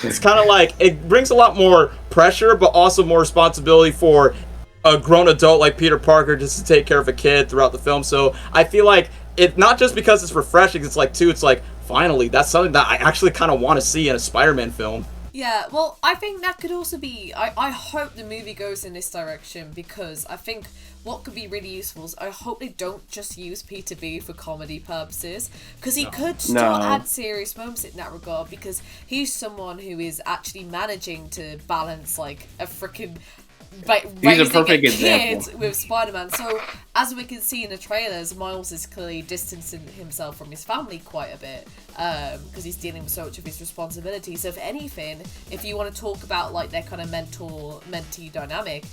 it's kind of like, it brings a lot more pressure, but also more responsibility for a grown adult like Peter Parker just to take care of a kid throughout the film. So I feel like it, not just because it's refreshing, it's like finally that's something that I actually kind of want to see in a Spider-Man film. Yeah, well, I think that could also be, I hope the movie goes in this direction, because I think what could be really useful is I hope they don't just use Peter B for comedy purposes, because he could still add serious moments in that regard, because he's someone who is actually managing to balance like a freaking he's a perfect example with Spider-Man. So as we can see in the trailers, Miles is clearly distancing himself from his family quite a bit, because he's dealing with so much of his responsibilities. So if anything, if you want to talk about like their kind of mentee dynamic,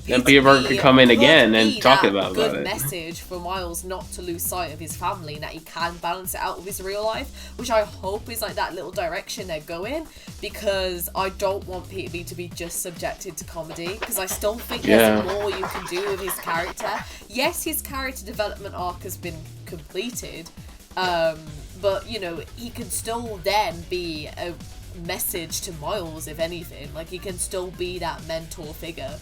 then Peter Parker could come in again and talk about it. Good message for Miles not to lose sight of his family, and that he can balance it out with his real life, which I hope is like that little direction they're going, because I don't want Peter B to be just subjected to comedy, because I still think there's more you can do with his character. Yes, his character development arc has been completed, but he can still then be a message to Miles, if anything. Like, he can still be that mentor figure.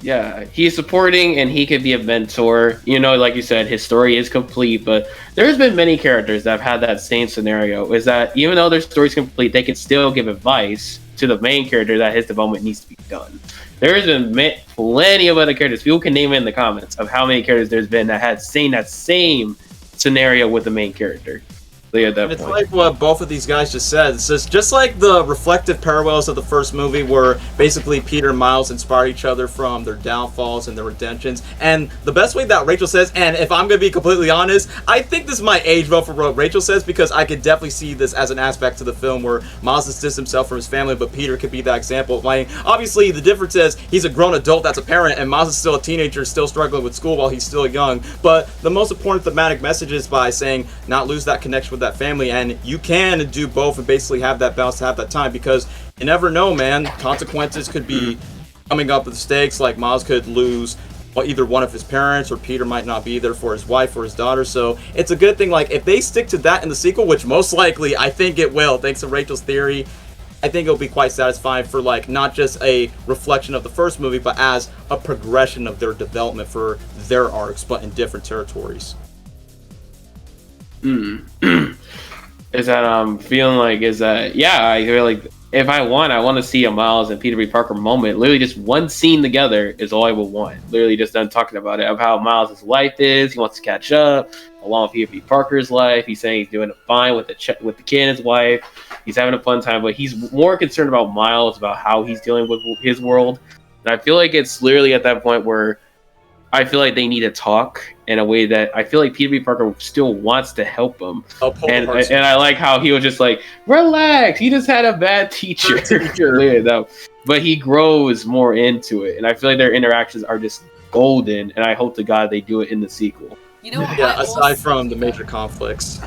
Yeah, he's supporting and he could be a mentor. You know, like you said, his story is complete, but there's been many characters that have had that same scenario. Is that even though their story's complete, they can still give advice to the main character that his development needs to be done. There's been plenty of other characters. People can name it in the comments of how many characters there's been that had seen that same scenario with the main character. At that It's point. like what both of these guys just said. It's just like the reflective parallels of the first movie where basically Peter and Miles inspire each other from their downfalls and their redemptions. And the best way that Rachel says, and if I'm going to be completely honest, I think this might age well for what Rachel says, because I could definitely see this as an aspect to the film where Miles distanced himself from his family, but Peter could be that example. Like, obviously, the difference is he's a grown adult that's a parent, and Miles is still a teenager, still struggling with school while he's still young. But the most important thematic message is by saying not lose that connection with that family, and you can do both and basically have that balance to have that time, because you never know, man. Consequences could be coming up with stakes, like Miles could lose either one of his parents, or Peter might not be there for his wife or his daughter. So it's a good thing, like, if they stick to that in the sequel, which most likely I think it will, thanks to Rachel's theory, I think it'll be quite satisfying for, like, not just a reflection of the first movie, but as a progression of their development for their arcs, but in different territories. Is that I'm feeling like is that I feel like if I want to see a Miles and Peter B. Parker moment. Literally just one scene together is all I would want. Literally just done talking about it, of how Miles' life is. He wants to catch up along with Peter B. Parker's life. He's saying he's doing fine with the kid and his wife. He's having a fun time, but he's more concerned about Miles, about how he's dealing with his world. And I feel like it's literally at that point where I feel like they need to talk in a way that I feel like Peter B. Parker still wants to help him. And I like how he was just like, relax, he just had a bad teacher. But he grows more into it. And I feel like their interactions are just golden. And I hope to God they do it in the sequel. You know what? Yeah, aside from the major conflicts.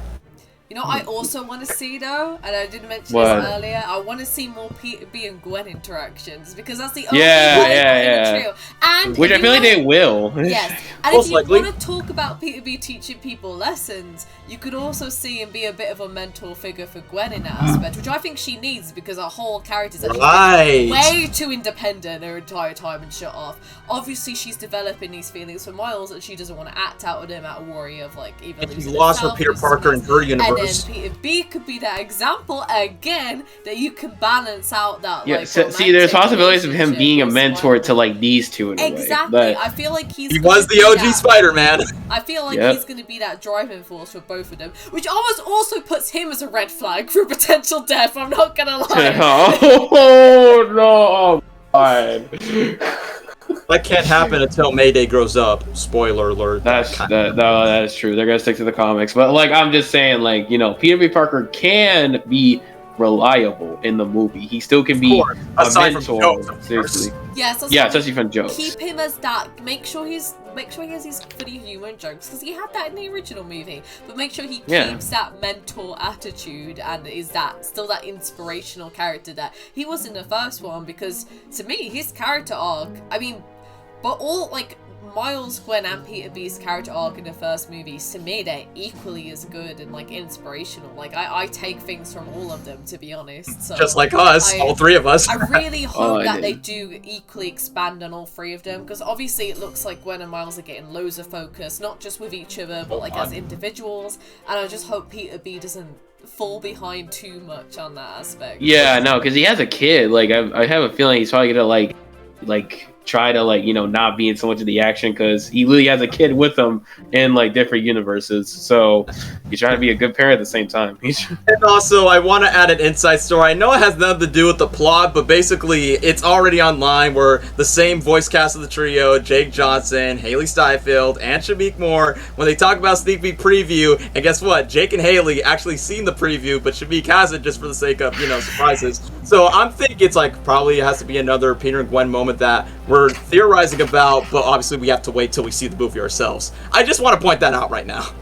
You know, I also want to see, though, and I did mention What? this earlier, I want to see more Peter B and Gwen interactions, because that's the only Yeah, way yeah. in the trio. And Which I feel like they will. Yes, and Most if you likely. want to talk about Peter B teaching people lessons, you could also see him be a bit of a mentor figure for Gwen in that aspect, which I think she needs, because her whole character's actually way too independent her entire time and shut off. Obviously, she's developing these feelings for Miles, and she doesn't want to act out on him out of worry of, like, even She losing lost her herself, Peter losing Parker in his- her universe. And then Peter B could be that example again that you can balance out that. Yeah, like, see, there's romantic possibilities of him relationship being a with mentor to Spider-Man. like these two in a Exactly. way. I feel like He was the OG Spider-Man. I feel like Yep. he's going to be that driving force for both of them, which almost also puts him as a red flag for potential death. I'm not gonna lie. Oh no! God. That can't happen until Mayday grows up. Spoiler alert. That is true. They're gonna stick to the comics, but like I'm just saying, like Peter B. Parker can be reliable in the movie. He still can be a Aside from mentor. jokes, of Seriously, Yes, yeah, especially from jokes. Keep him as that. Make sure he has his funny humor and jokes, because he had that in the original movie. But make sure he keeps that mentor attitude and is that still that inspirational character that he was in the first one. Because to me, his character arc, I mean, but all like Miles, Gwen, and Peter B's character arc in the first movies, to me, they're equally as good and like inspirational. Like I take things from all of them, to be honest. So Just like us, all three of us. I really hope that they did. do equally expand on all three of them, because obviously it looks like Gwen and Miles are getting loads of focus, not just with each other, but like as individuals. And I just hope Peter B doesn't fall behind too much on that aspect. Yeah, no, because he has a kid. Like I have a feeling he's probably gonna like try to not be in so much of the action, because he literally has a kid with him in like different universes. So he's trying to be a good parent at the same time. And also, I want to add an inside story. I know it has nothing to do with the plot, but basically, it's already online where the same voice cast of the trio, Jake Johnson, Haley Steinfeld, and Shamik Moore, when they talk about sneak peek preview, and guess what? Jake and Haley actually seen the preview, but Shamik hasn't, just for the sake of, surprises. So I'm thinking it's probably has to be another Peter and Gwen moment that we're theorizing about, but obviously we have to wait till we see the movie ourselves. I just want to point that out right now.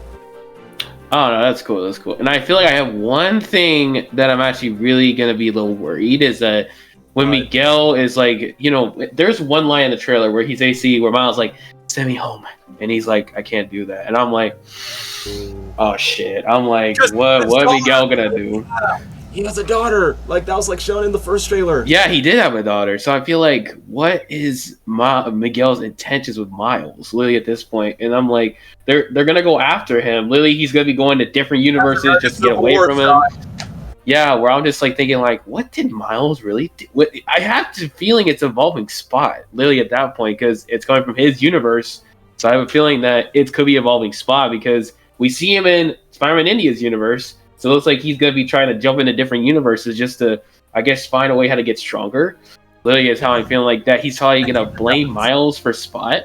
Oh no, that's cool. That's cool. And I feel like I have one thing that I'm actually really gonna be a little worried is that when Miguel is like, there's one line in the trailer where he's AC, where Miles like, send me home, and he's like, I can't do that, and I'm like, oh shit. I'm like, what Miguel gonna do? he has a daughter. Like that was like shown in the first trailer. Yeah, he did have a daughter. So I feel like, what is Miguel's intentions with Miles, literally at this point? And I'm like, they're gonna go after him. Literally, he's gonna be going to different universes just to get away from him. Yeah, where I'm just like thinking, like, what did Miles really do? I have the feeling it's evolving Spot, literally at that point, because it's coming from his universe. So I have a feeling that it could be evolving Spot, because we see him in Spider-Man India's universe. So it looks like he's going to be trying to jump into different universes just to, I guess, find a way how to get stronger. Literally is how I'm feeling, like that he's probably going to blame Miles for Spot,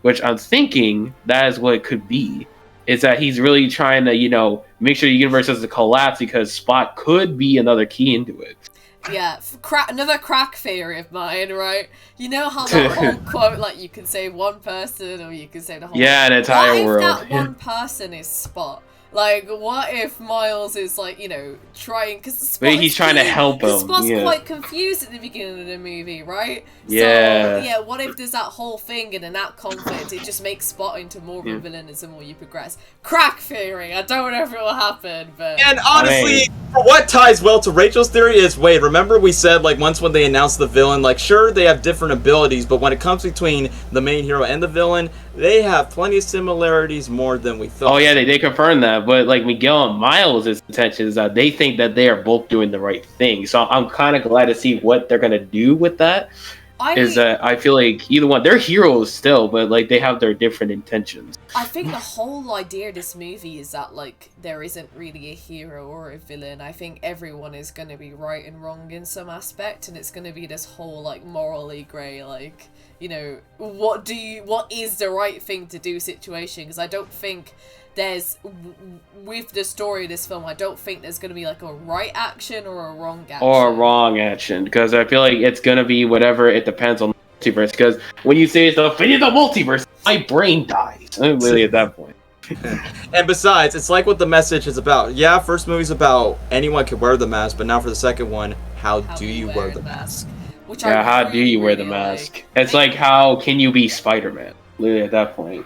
which I'm thinking that is what it could be. Is that he's really trying to, you know, make sure the universe doesn't collapse, because Spot could be another key into it. Yeah, another crack theory of mine, right? You know how that whole quote, like, you can save one person or you can save the whole an entire world. What if that one person is Spot? Like, what if Miles is, like, you know, trying... Because maybe he's trying to help him. Spot's quite confused at the beginning of the movie, right? Yeah. So, yeah, what if there's that whole thing and in that conflict, it just makes Spot into more of a villain as the more you progress. Crack theory! I don't know if it will happen, but... And honestly, for what ties well to Rachel's theory is, Wade, remember we said, like, once when they announced the villain, like, sure, they have different abilities, but when it comes between the main hero and the villain, they have plenty of similarities more than we thought. Oh, yeah, they confirmed that. But like Miguel and Miles' intention is that they think that they are both doing the right thing. So I'm kind of glad to see what they're gonna do with that. I feel like either one, they're heroes still, but like they have their different intentions. I think the whole idea of this movie is that like there isn't really a hero or a villain. I think everyone is gonna be right and wrong in some aspect, and it's gonna be this whole like morally grey, like, you know, what is the right thing to do situation, because I don't think there's, with the story of this film, I don't think there's going to be like a right action or a wrong action. Or a wrong action, because I feel like it's going to be whatever, it depends on the multiverse, because when you say it's the fate of the multiverse, my brain dies. I'm really at that point. And besides, it's like what the message is about. Yeah, first movie's about anyone can wear the mask, but now for the second one, how do you wear the mask? Which yeah, how do you wear the mask? Like. It's like, how can you be Spider-Man? Literally at that point.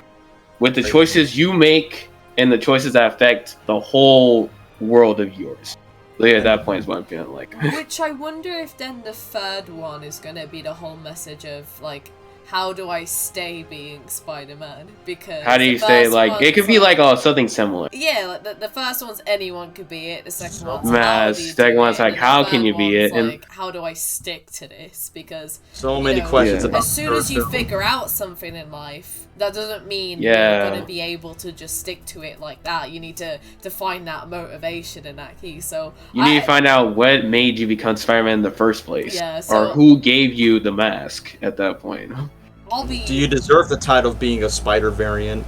With the choices you make, and the choices that affect the whole world of yours. At that point is what I'm feeling like. Which I wonder if then the third one is going to be the whole message of, like, how do I stay being Spider-Man? Because how do you stay, like, it could be like something similar. Yeah, like the first one's anyone could be it, the second one's second one's like, how can you be it? And like, how do I stick to this? Because so many questions about as soon as you figure out something in life, that doesn't mean you're going to be able to just stick to it like that. You need to find that motivation and that key. So you need to find out what made you become Spider-Man in the first place. Yeah, so, or who gave you the mask at that point. Do you deserve the title of being a spider variant?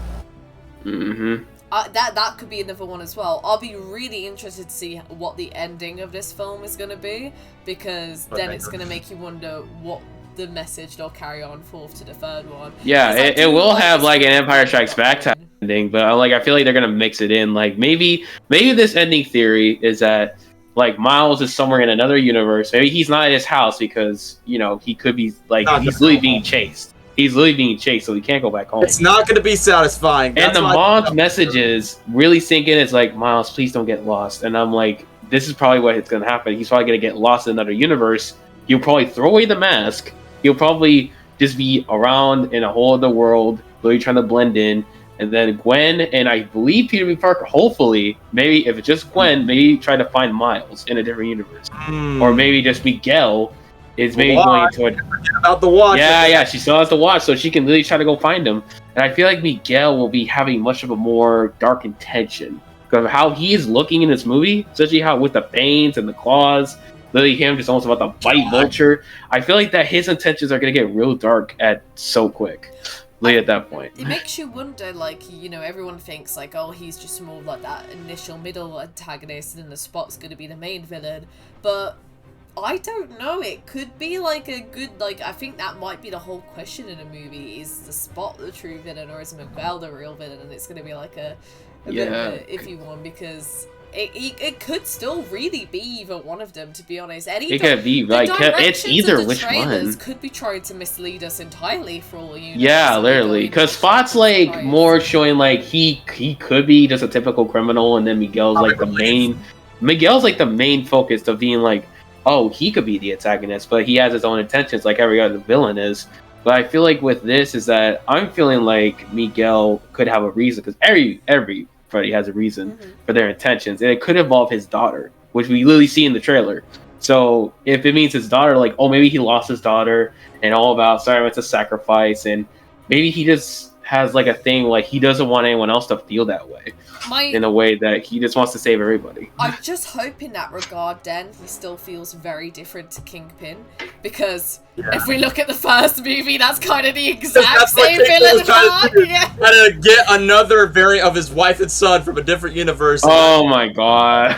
Mm-hmm. That could be another one as well. I'll be really interested to see what the ending of this film is going to be, because then it's going to make you wonder what the message they'll carry on forth to the third one. Yeah, it will have like an Empire Strikes Back type ending, but like I feel like they're gonna mix it in. Like maybe this ending theory is that like Miles is somewhere in another universe. Maybe he's not at his house because, you know, he could be like he's literally being chased. He's literally being chased, so he can't go back home. It's not going to be satisfying. That's and the mom's messages really sink in. It's like, Miles, please don't get lost. And I'm like, this is probably what it's going to happen. He's probably going to get lost in another universe. He'll probably throw away the mask. He'll probably just be around in a whole other world, really trying to blend in. And then Gwen and I believe Peter B. Parker, hopefully, maybe if it's just Gwen, maybe try to find Miles in a different universe. Or maybe just Miguel is maybe going to about the watch. Yeah, she still has the watch, so she can really try to go find him. And I feel like Miguel will be having much of a more dark intention because of how he is looking in this movie, especially how with the fangs and the claws, literally him just almost about to bite Vulture. I feel like that his intentions are going to get real dark so quick. At that point, it makes you wonder, like, you know, everyone thinks like, oh, he's just more like that initial middle antagonist and then the Spot's going to be the main villain, but I don't know. It could be like a good, like, I think that might be the whole question in a movie: is the Spot the true villain, or is Miguel the real villain? And it's going to be like a bit of an iffy one, because it could still really be either one of them, to be honest. It could be like it's either which one. Could be trying to mislead us entirely for all you know. Yeah, literally, because Spot's like more showing like he could be just a typical criminal, and then Miguel's like the main. Miguel's like the main focus of being like, oh, he could be the antagonist, but he has his own intentions like every other villain is. But I feel like with this is that I'm feeling like Miguel could have a reason, because everybody has a reason for their intentions, and it could involve his daughter, which we literally see in the trailer. So if it means his daughter, like, oh, maybe he lost his daughter and all about Spider-Man to sacrifice, and maybe he just has like a thing like he doesn't want anyone else to feel that way. In a way that he just wants to save everybody. I just hope in that regard, then, he still feels very different to Kingpin, because if we look at the first movie, that's kind of the exact same villain. Trying to get another variant of his wife and son from a different universe. Oh my god.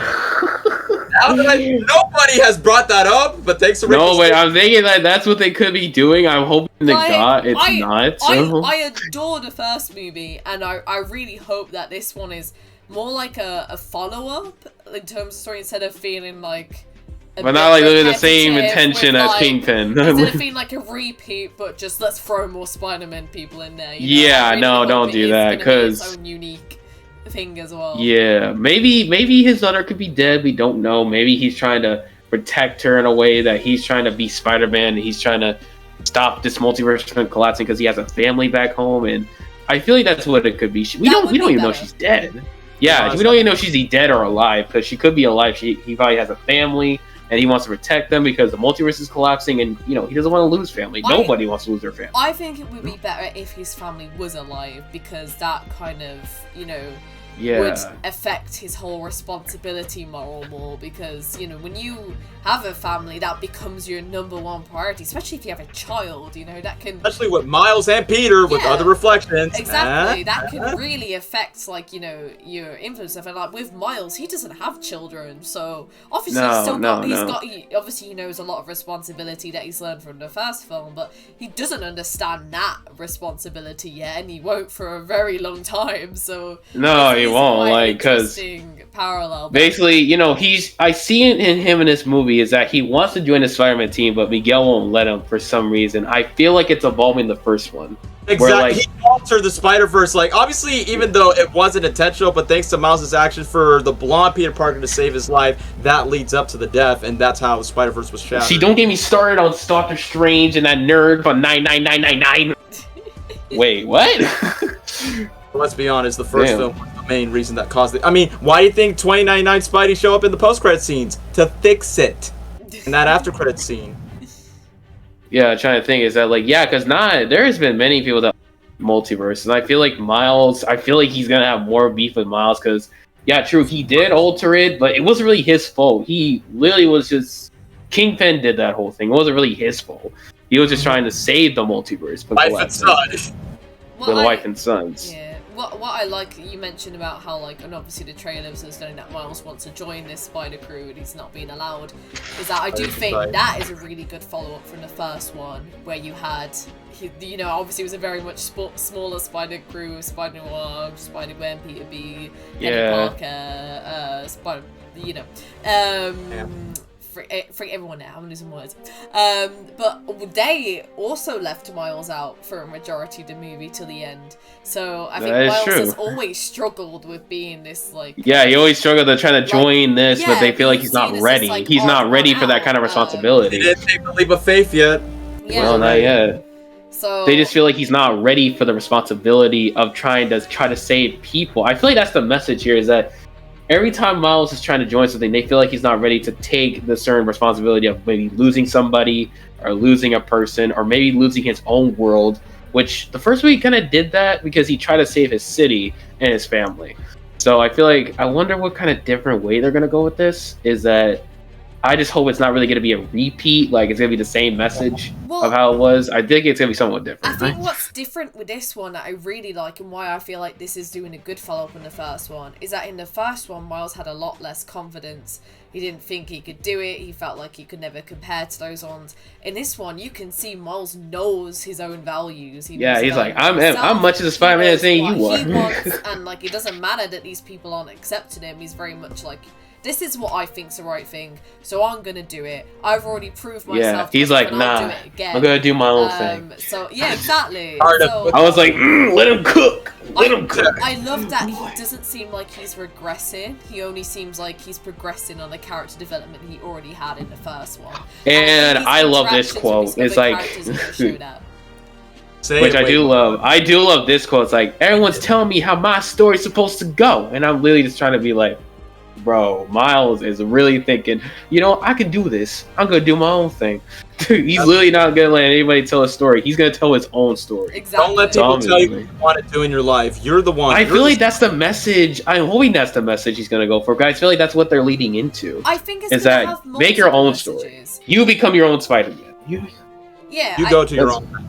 Nobody has brought that up, but thanks for No, wait, I'm thinking that that's what they could be doing. I'm hoping to God it's not. I adore the first movie, and I really hope that this one is more like a follow-up in terms of story, instead of feeling like but not like the same intention as Kingpin. Instead of feeling like a repeat, but just let's throw more Spider-Man people in there. Yeah, really no, don't do that, because its own unique thing as well. Yeah, maybe his daughter could be dead. We don't know. Maybe he's trying to protect her in a way that he's trying to be Spider-Man, and he's trying to stop this multiverse from collapsing because he has a family back home. And I feel like that's what it could be. We don't even know she's dead. Yeah, we don't even know if she's dead or alive, because she could be alive. He probably has a family, and he wants to protect them because the multiverse is collapsing, and he doesn't want to lose family. Nobody wants to lose their family. I think it would be better if his family was alive, because that kind of would affect his whole responsibility model more, because when you have a family, that becomes your #1 priority, especially if you have a child. That can, especially with Miles and Peter with other reflections. Exactly, that can really affect your influence stuff. And like with Miles, he doesn't have children, so obviously he obviously knows a lot of responsibility that he's learned from the first film, but he doesn't understand that responsibility yet, and he won't for a very long time. So no, he won't, like, because parallel. Basically, I see it in him in this movie is that he wants to join the Spider-Man team, but Miguel won't let him for some reason. I feel like it's evolving the first one. Exactly. He altered the Spider-Verse. Like, obviously, even though it wasn't intentional, but thanks to Miles' action for the blonde Peter Parker to save his life, that leads up to the death, and that's how the Spider-Verse was shattered. See, don't get me started on Doctor Strange and that nerd from 99999. Wait, what? Let's be honest, the first film was the main reason that caused it. I mean, why do you think 2099 Spidey show up in the post-credit scenes? To fix it. In that after-credit scene. Yeah, I'm trying to think, is that because there has been many people that multiverse, and I feel like Miles, he's gonna have more beef with Miles, because, true, he did alter it, but it wasn't really his fault. He literally was just, Kingpin did that whole thing. It wasn't really his fault. He was just trying to save the multiverse. Wife and son. The wife and sons. Yeah. What I like, you mentioned about how, and obviously the trailer was knowing that Miles wants to join this spider crew and he's not being allowed, is that I do think that is a really good follow-up from the first one, where you had, obviously it was a very much smaller spider crew, Spider-Noir, SpiderGwen, Peter B, Parker, for everyone now, I'm losing words. But they also left Miles out for a majority of the movie till the end. So I think Miles has always struggled with being this he always struggled to try to join this, but they feel like he's not ready. He's not ready for that kind of responsibility. He didn't take the leap of faith yet. Yeah, well, not yet. So they just feel like he's not ready for the responsibility of trying to save people. I feel like that's the message here, is that every time Miles is trying to join something, they feel like he's not ready to take the certain responsibility of maybe losing somebody, or losing a person, or maybe losing his own world, which the first week kind of did that because he tried to save his city and his family. So I feel like, I wonder what kind of different way they're going to go with this. Is that I just hope it's not really going to be a repeat, it's going to be the same message of how it was. I think it's going to be somewhat different. I think what's different with this one that I really like, and why I feel like this is doing a good follow-up in the first one, is that in the first one, Miles had a lot less confidence. He didn't think he could do it. He felt like he could never compare to those ones. In this one, you can see Miles knows his own values. He's like, I'm much as a Spider-Man as you are. He wants, and it doesn't matter that these people aren't accepting him. He's very much like, this is what I think's the right thing, so I'm gonna do it. I've already proved myself. Yeah, he's like, nah, I'm gonna do my own thing. So yeah, exactly. I was like, let him cook. Let him cook. I love that he doesn't seem like he's regressing. He only seems like he's progressing on the character development he already had in the first one. And his I love this interactions with quote. his It's other like, characters never showed up. which I do love. I do love this quote. It's like, everyone's telling me how my story's supposed to go, and I'm literally just trying to be like, bro, Miles is really thinking, you know, I can do this. I'm gonna do my own thing. He's literally not gonna let anybody tell a story. He's gonna tell his own story. Exactly. Don't let people tell you what you want to do in your life. You're the one. I feel like that's the message. I'm hoping that's the message he's gonna go for. Guys, I feel like that's what they're leading into. I think it's is gonna that have make your own messages. story. You become your own Spider-Man. You go to your own.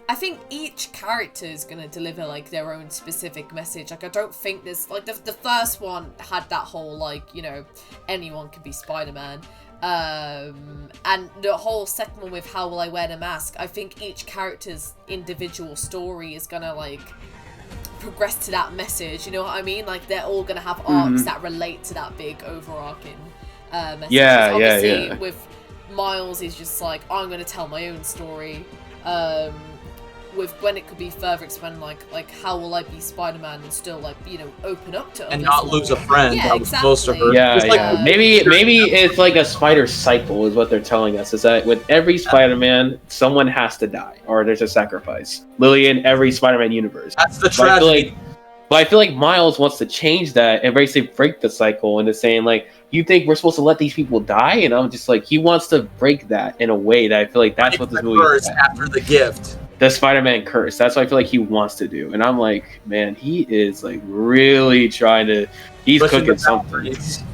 I think each character is gonna deliver like their own specific message. Like I don't think there's like the first one had that whole like, you know, anyone can be Spider-Man. And the whole second one with how will I wear the mask, I think each character's individual story is gonna like progress to that message, you know what I mean? Like they're all gonna have arcs that relate to that big overarching message. Obviously, with Miles, he's just like, I'm gonna tell my own story. With Gwen, it could be further expanded, like how will I be Spider-Man and still like, you know, open up to and others not more. lose a friend Yeah, that was close to her. Yeah, It's like, yeah. Maybe it's like a spider cycle is what they're telling us. Is that with every Spider-Man, someone has to die or there's a sacrifice. Literally in every Spider-Man universe. that's the But I tragedy. feel like Miles wants to change that and basically break the cycle into saying like, you think we're supposed to let these people die? And I'm just like, he wants to break that in a way that I feel like that's what this movie is about. After the gift. The Spider-Man curse. That's what I feel like he wants to do. And I'm like, man, he is like really trying to. He's Pushing cooking the something. boundaries.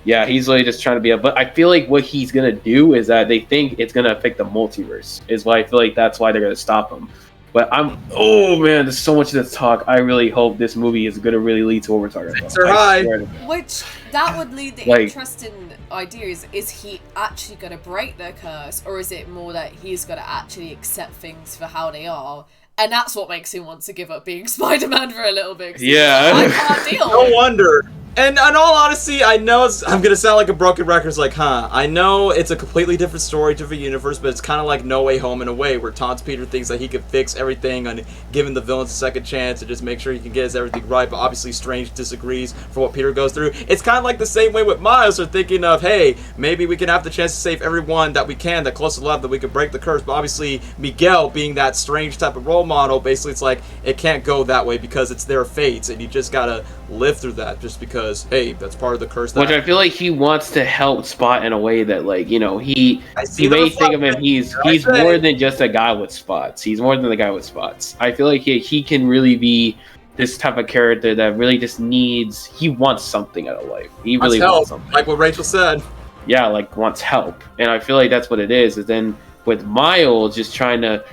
Yeah, he's really just trying to be. But I feel like what he's gonna do is that they think it's gonna affect the multiverse. Is why I feel like that's why they're gonna stop him. But oh man, there's so much to talk. I really hope this movie is gonna really lead to what we're talking about. Stakes are high. Which that would lead the Like- interesting idea is he actually going to break the curse, or is it more that he's going to actually accept things for how they are? And that's what makes him want to give up being Spider-Man for a little bit. 'Cause he's Yeah. like, I can't deal No with it. wonder. And in all honesty, I know I'm gonna sound like a broken record. It's like, I know it's a completely different story, different universe, but it's kind of like No Way Home in a way, where Tom Peter thinks that he can fix everything on giving the villains a second chance and just make sure he can get his everything right. But obviously, Strange disagrees for what Peter goes through. It's kind of like the same way with Miles. They're thinking of, hey, maybe we can have the chance to save everyone that we can, that close to love, that we could break the curse. But obviously, Miguel being that Strange type of role model, basically, it's like it can't go that way because it's their fates, and you just gotta live through that. Just because, hey, that's part of the curse. Which I feel like he wants to help Spot in a way that, like, you know, he may think of him. He's more than just a guy with spots. He's more than the guy with spots. I feel like he can really be this type of character that really just needs. He wants something out of life. He really wants something. Like what Rachel said. Yeah, like wants help, and I feel like that's what it is. And then with Miles, just trying to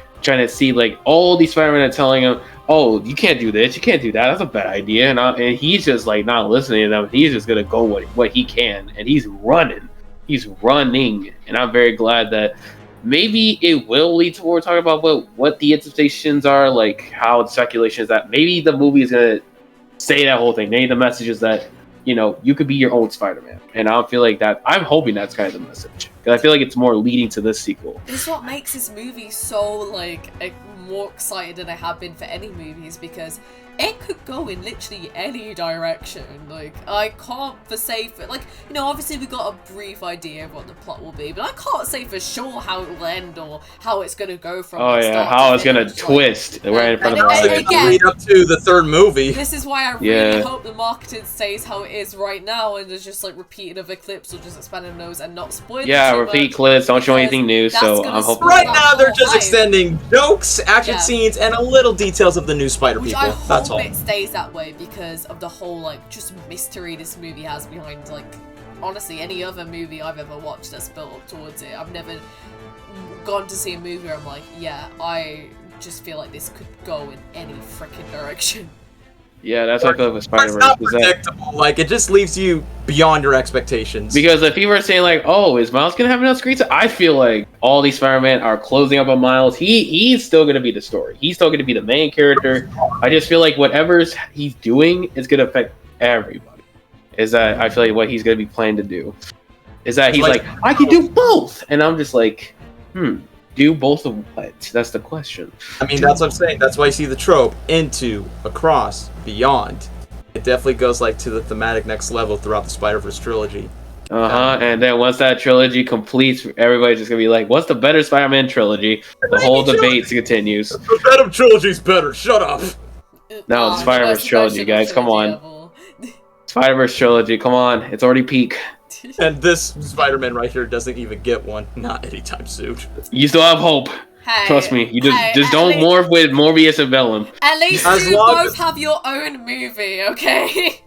see like all these Spider-Man are telling him, oh, you can't do this, you can't do that, that's a bad idea, and he's just like not listening to them. He's just gonna go what he can, and he's running, and I'm very glad that maybe it will lead to what we're talking about, what the interpretations are, like how the speculation is that maybe the movie is gonna say that whole thing. Maybe the message is that, you know, you could be your own Spider-Man, and I feel like that. I'm hoping that's kind of the message, because I feel like it's more leading to this sequel. It's what makes this movie so like more excited than I have been for any movies, because it could go in literally any direction. Like, I can't for safe, like, you know, obviously we got a brief idea of what the plot will be, but I can't say for sure how it will end or how it's gonna go from. Oh yeah, how it's gonna twist right in front of and us. again, lead up to the third movie. This is why I really hope the marketing stays how it is right now, and there's just like repeating of the clips or just expanding those and not spoiling. Yeah, too repeat much, clips. Don't show because anything new. that's So gonna I'm hoping. spoil Right now, they're just hype. extending jokes, action scenes, and a little details of the new Spider Which people. I That's hope all. it stays that way because of the whole like just mystery this movie has behind, like, honestly any other movie I've ever watched that's built up towards it. I've never gone to see a movie where I'm like, yeah, I just feel like this could go in any freaking direction. Yeah, that's what I feel like with It's Spider-Verse. not Is that, predictable. Like, it just leaves you beyond your expectations. because if people are saying like, "Oh, is Miles gonna have enough screen time?" I feel like all these Spider-Man are closing up on Miles. He's still gonna be the story. He's still gonna be the main character. I just feel like whatever's he's doing is gonna affect everybody. Is that I feel like what he's gonna be planning to do is that he's like, I can do both, and I'm just like, do both of what? That's the question. I mean, that's what I'm saying. That's why you see the trope into, across, beyond. It definitely goes like to the thematic next level throughout the Spider-Verse trilogy. And then once that trilogy completes, everybody's just gonna be like, "What's the better Spider-Man trilogy?" The whole debate continues. The Venom trilogy's better. Shut up. No, the Spider-Verse trilogy, guys. Come on. Spider-Verse trilogy. Come on. It's already peak. And this Spider-Man right here doesn't even get one. Not anytime soon. You still have hope. Hey, Trust me. You just don't morph with Morbius and Venom. At least As you long both have your own movie, okay?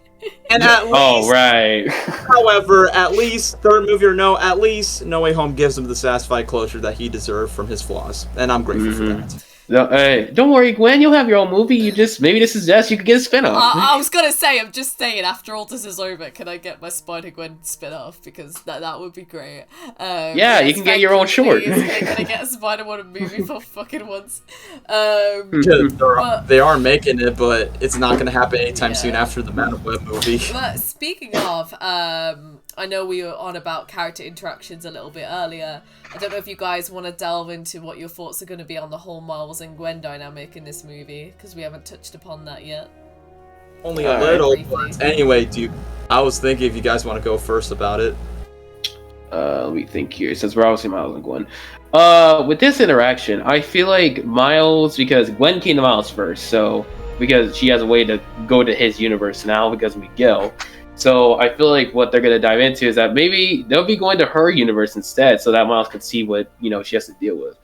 And at least, Oh, right. however, at least, third movie or no, at least No Way Home gives him the satisfied closure that he deserved from his flaws. And I'm grateful for that. No, hey, don't worry, Gwen. You'll have your own movie. Maybe this is just you could get a spin-off. I was gonna say, I'm just saying, after all this is over, can I get my Spider-Gwen spin-off? Because that would be great. Yeah, you can get your own short. Can I get a Spider-Man movie for fucking once? They are making it, but it's not going to happen anytime soon after the Man of Web movie. But speaking of, I know we were on about character interactions a little bit earlier. I don't know if you guys want to delve into what your thoughts are going to be on the whole Miles and Gwen dynamic in this movie, because we haven't touched upon that yet. Only a little, but anyway, I was thinking if you guys want to go first about it. Let me think here, since we're obviously Miles and Gwen. With this interaction, I feel like Miles, because Gwen came to Miles first, so because she has a way to go to his universe now because of Miguel. So I feel like what they're gonna dive into is that maybe they'll be going to her universe instead, so that Miles can see what she has to deal with,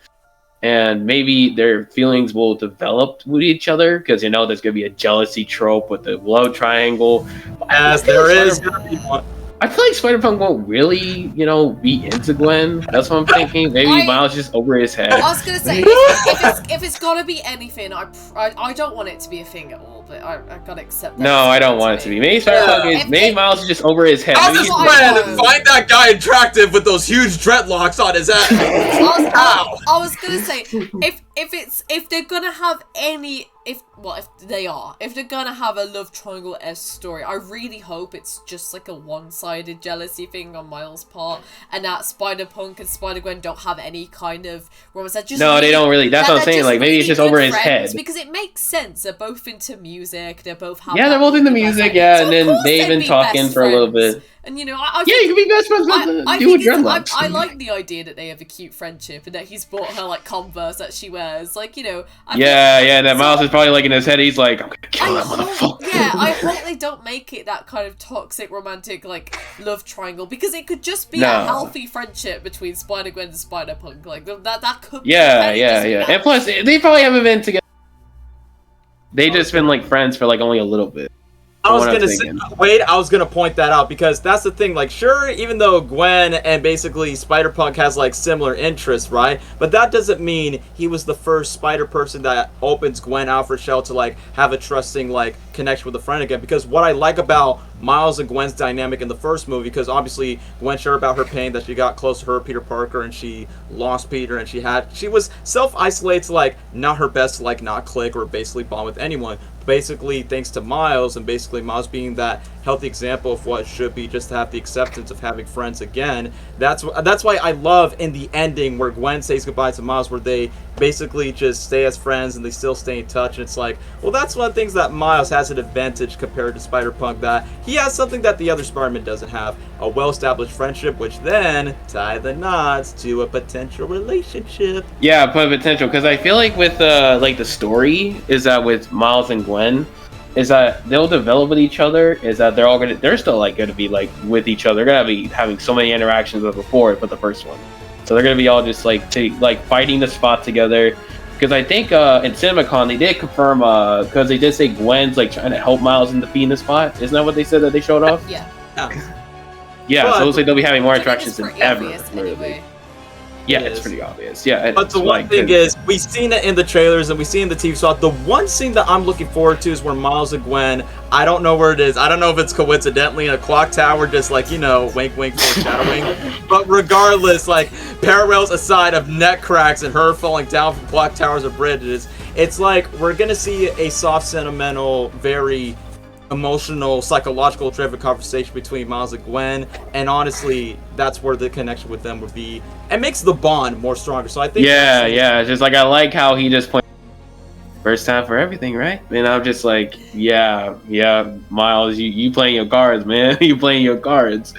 and maybe their feelings will develop with each other because there's gonna be a jealousy trope with the love triangle. As there is gonna be one. I feel like Spider-Punk won't really, be into Gwen. That's what I'm thinking. Maybe Miles just over his head. I was gonna say, if it's gotta be anything, I don't want it to be a thing at all, but I gotta accept that. No, I don't want it to be. Maybe Spider-Punk is. Maybe Miles is just over his head. I'll just find that guy attractive with those huge dreadlocks on his head. I was gonna say, if they're gonna have any. If they're gonna have a love triangle-esque story, I really hope it's just like a one-sided jealousy thing on Miles' part, and that Spider-Punk and Spider-Gwen don't have any kind of romance. No, they don't really. That's what I'm saying. Like, maybe it's just over his head. Because it makes sense. They're both into music. They're both they're both into music. Yeah, and then they've been talking for a little bit. And you can be best friends with the dude with dreadlocks. I like the idea that they have a cute friendship and that he's bought her like Converse that she wears. Like, that Miles is probably like in his head. He's like, I'm gonna kill that motherfucker. Yeah, I hope they don't make it that kind of toxic, romantic, like love triangle, because it could just be a healthy friendship between Spider-Gwen and Spider-Punk. Like that could. Yeah. And plus, they probably haven't been together. They just been like friends for like only a little bit. I was gonna say, Wade, I was gonna point that out because that's the thing. Like, sure, even though Gwen and basically Spider-Punk has like similar interests, right? But that doesn't mean he was the first Spider person that opens Gwen out for Shell to like have a trusting like connection with a friend again. Because what I like about Miles and Gwen's dynamic in the first movie, because obviously Gwen shared about her pain that she got close to her Peter Parker and she lost Peter and she was self-isolated to like not her best to like not click or basically bond with anyone. Basically thanks to Miles, and basically Miles being that healthy example of what should be just to have the acceptance of having friends again. That's why I love in the ending where Gwen says goodbye to Miles, where they basically just stay as friends and they still stay in touch. And it's like, well, that's one of the things that Miles has an advantage compared to Spider-Punk, that he has something that the other Spider-Man doesn't have, a well-established friendship, which then tie the knots to a potential relationship. Yeah, potential, because I feel like with like the story is that with Miles and Gwen is that they'll develop with each other, is that they're still like gonna be like with each other. They're gonna be having so many interactions with before but the first one. So they're gonna be all just like fighting the spot together. Because I think in CinemaCon they did confirm because they did say Gwen's like trying to help Miles in defeating the spot. Isn't that what they said that they showed off? Yeah. Yeah, so it looks like they'll be having more interactions than ever. Anyway. Yeah, it's pretty obvious. Yeah, but the one thing is, we've seen it in the trailers and we see in the TV spot. The one scene that I'm looking forward to is where Miles and Gwen, I don't know where it is. I don't know if it's coincidentally in a clock tower, just like, wink, wink, foreshadowing. But regardless, like, parallels aside of neck cracks and her falling down from clock towers or bridges, it's like we're gonna see a soft, sentimental, very emotional, psychological driven conversation between Miles and Gwen, and honestly, that's where the connection with them would be. It makes the bond more stronger. So I think It's just like I like how he just pointed first time for everything, right? And I'm just like, yeah, Miles, you playing your cards, man. You playing your cards.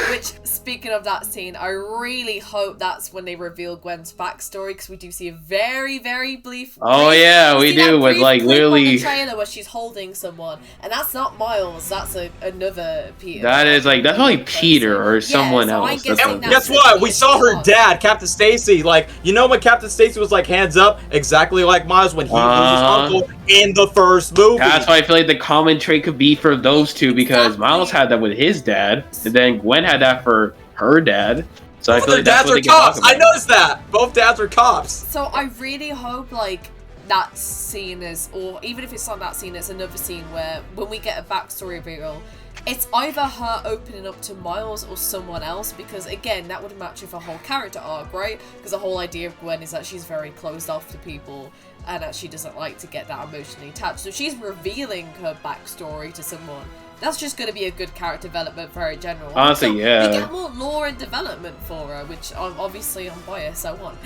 Which, speaking of that scene, I really hope that's when they reveal Gwen's backstory, because we do see a very, very brief. Oh yeah, we do, with like literally on the trailer where she's holding someone, and that's not Miles. That's another Peter. That's probably Peter or someone so else. And guess what? We saw her dad, Captain Stacy. Like, you know when Captain Stacy was like hands up, exactly like Miles when he was his uncle in the first movie. That's why I feel like the common trait could be for those two, because Miles had that with his dad, and then Gwen had that for her dad. So I feel like that's what they cops. I noticed that both dads are cops. So I really hope like that scene is, or even if it's not that scene, it's another scene where when we get a backstory reveal, it's either her opening up to Miles or someone else, because again, that would match with a whole character arc, right? Because the whole idea of Gwen is that she's very closed off to people and that she doesn't like to get that emotionally attached. So she's revealing her backstory to someone. That's just going to be a good character development for her in general. Honestly, so yeah. We get more lore and development for her, which obviously I'm biased, I want.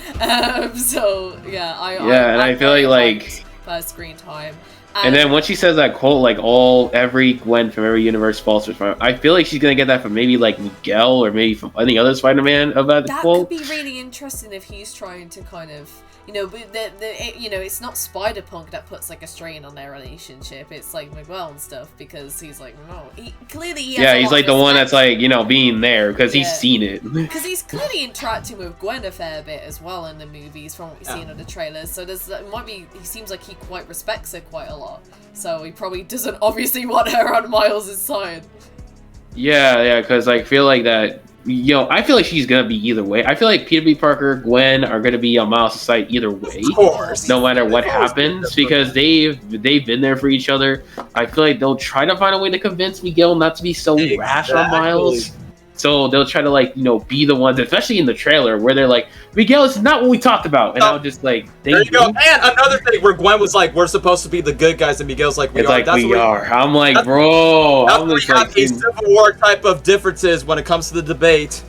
So, yeah. I feel like first screen time. And then once she says that quote, like every Gwen from every universe falls for Spider-Man, I feel like she's gonna get that from maybe like Miguel or maybe from any other Spider-Man about the quote. That could be really interesting if he's trying to kind of, it's not Spider-Punk that puts like a strain on their relationship. It's like Miguel and stuff, because he's like, no, he's like the one that's like, being there because he's seen it. Because he's clearly interacting with Gwen a fair bit as well in the movies from what we've seen in the trailers. So he seems like he quite respects her quite a lot. So he probably doesn't obviously want her on Miles' side. Yeah, because I feel like that. I feel like she's gonna be either way. I feel like Peter B. Parker, Gwen are gonna be on Miles' side either way, of course. No matter what happens, because they've been there for each other. I feel like they'll try to find a way to convince Miguel not to be so rash on Miles. So they'll try to be the ones, especially in the trailer, where they're like, Miguel, this is not what we talked about, and I'll just like, there you go. And another thing where Gwen was like, we're supposed to be the good guys, and Miguel's like, we are. We are. I'm like, bro. That's where we have a Civil War type of differences when it comes to the debate.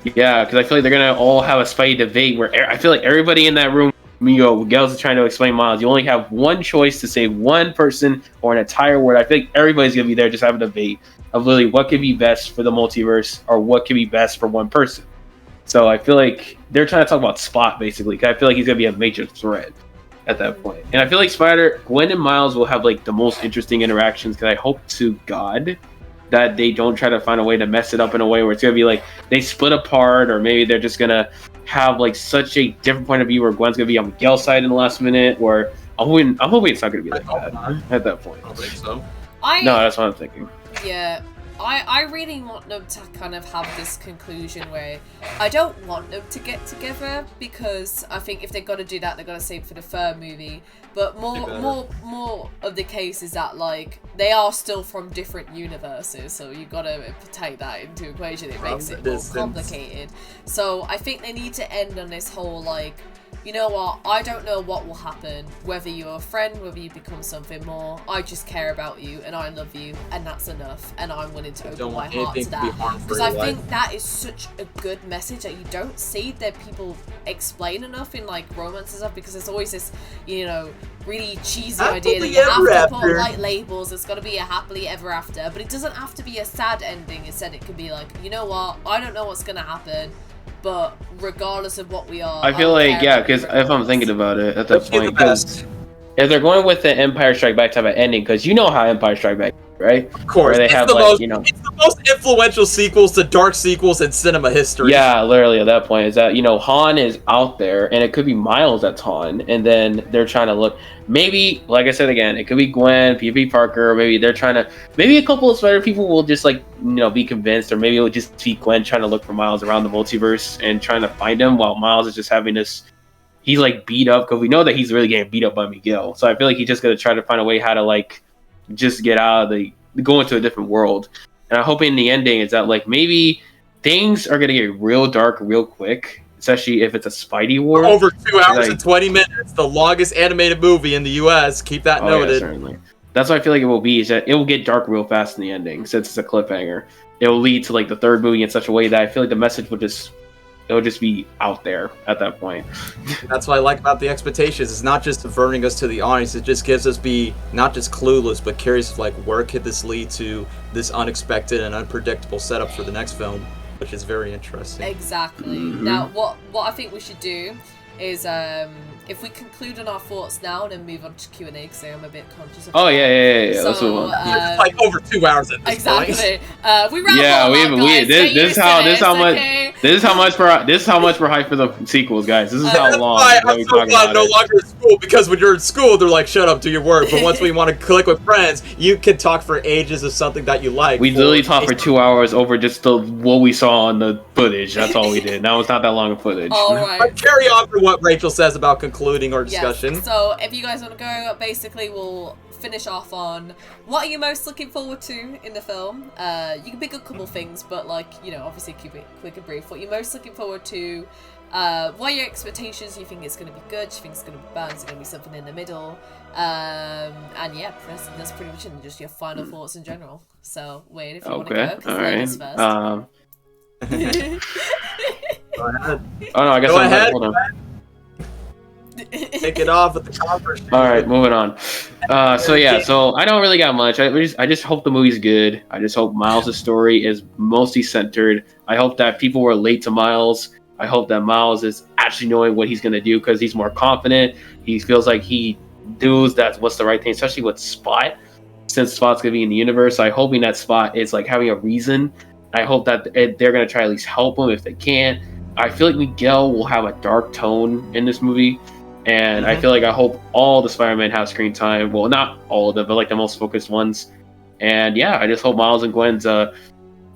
Yeah, because I feel like they're gonna all have a Spidey debate where I feel like everybody in that room, Miguel's trying to explain Miles. You only have one choice to say one person or an entire word. I feel like everybody's gonna be there just having a debate of literally what could be best for the multiverse or what could be best for one person. So I feel like they're trying to talk about Spot basically, because I feel like he's gonna be a major threat at that point. And I feel like Gwen and Miles will have like the most interesting interactions, because I hope to God that they don't try to find a way to mess it up in a way where it's gonna be like they split apart, or maybe they're just gonna have like such a different point of view where Gwen's gonna be on Miguel's side in the last minute. Or I'm hoping it's not gonna be like that at that point. I don't think so. No, that's what I'm thinking. Yeah. I really want them to kind of have this conclusion where I don't want them to get together, because I think if they're gonna do that, they're gonna save it for the third movie. But more of the case is that like they are still from different universes, so you gotta take that into equation. It makes it more complicated. So I think they need to end on this whole like, you know what, I don't know what will happen, whether you're a friend, whether you become something more, I just care about you and I love you, and that's enough, and I'm willing to open my heart to that. Because I think that is such a good message that you don't see that people explain enough in like romance and stuff, because there's always this, really cheesy idea that you have to put like labels, it's got to be a happily ever after, but it doesn't have to be a sad ending. Instead it could be like, you know what, I don't know what's gonna happen, but regardless of what we are, I feel like, because if I'm thinking about it at that point, because if they're going with the Empire Strike Back type of ending, because you know how Empire Strike Back, right? Of course, where they have like, it's the most influential sequels to dark sequels in cinema history. Yeah, literally at that point is that Han is out there, and it could be Miles that's Han, and then they're trying to look. Maybe, like I said again, it could be Gwen, P.P. Parker. Maybe they're trying to. Maybe a couple of Spider people will just like be convinced, or maybe it'll just be Gwen trying to look for Miles around the multiverse and trying to find him, while Miles is just having this. He's like beat up, because we know that he's really getting beat up by Miguel. So I feel like he's just gonna try to find a way how to like just get out of go into a different world. And I hope in the ending is that like maybe things are gonna get real dark real quick, especially if it's a Spidey war. Over 2 hours and 20 minutes, the longest animated movie in the US. Keep that noted. Yeah, certainly. that's what I feel like it will be, is that it will get dark real fast in the ending, since it's a cliffhanger. It will lead to like the third movie in such a way that I feel like the message will just be out there at that point. That's what I like about the expectations. It's not just diverting us to the audience. It just gives us be not just clueless, but curious of like where could this lead to this unexpected and unpredictable setup for the next film, which is very interesting. Exactly. Now, what I think we should do is if we conclude on our thoughts now and then move on to Q&A, because I'm a bit conscious of Oh time. yeah. So, Let's move on. It's like over 2 hours at this point. Exactly. We ramble a lot, guys. This is how much we're hyped for the sequels, guys. This is how long I'm we so talk glad about no it. longer in school, because when you're in school, they're like, shut up, do your work. But once we want to click with friends, you can talk for ages of something that you like. We literally talked for 2 hours over just what we saw on the footage. That's all we did. Now it's not that long of footage. All right. But carry on for what Rachel says about concluding our discussion. Yes. So if you guys want to go, basically we'll finish off on what are you most looking forward to in the film. You can pick a couple things, but like, you know, obviously keep it quick and brief. What you're most looking forward to, what are your expectations? You think it's going to be good? You think it's going to be bad? Is it going to be something in the middle? And yeah, that's pretty much it. Just your final thoughts in general. So Wade, if you want to go, because ladies first. Go ahead. Oh no, I guess Go I'm ahead. Hold on. Take it off with the conversation. All right, moving on. So I don't really got much. I just hope the movie's good. I just hope Miles' story is mostly centered. I hope that people relate to Miles. I hope that Miles is actually knowing what he's gonna do, because he's more confident. He feels like he knows that's what's the right thing, especially with Spot, since Spot's gonna be in the universe. I'm hoping that Spot is like having a reason. I hope that they're gonna try at least help him if they can. I feel like Miguel will have a dark tone in this movie. And I hope all the Spider-Man have screen time. Well, not all of them, but like the most focused ones. And yeah, I just hope Miles and Gwen's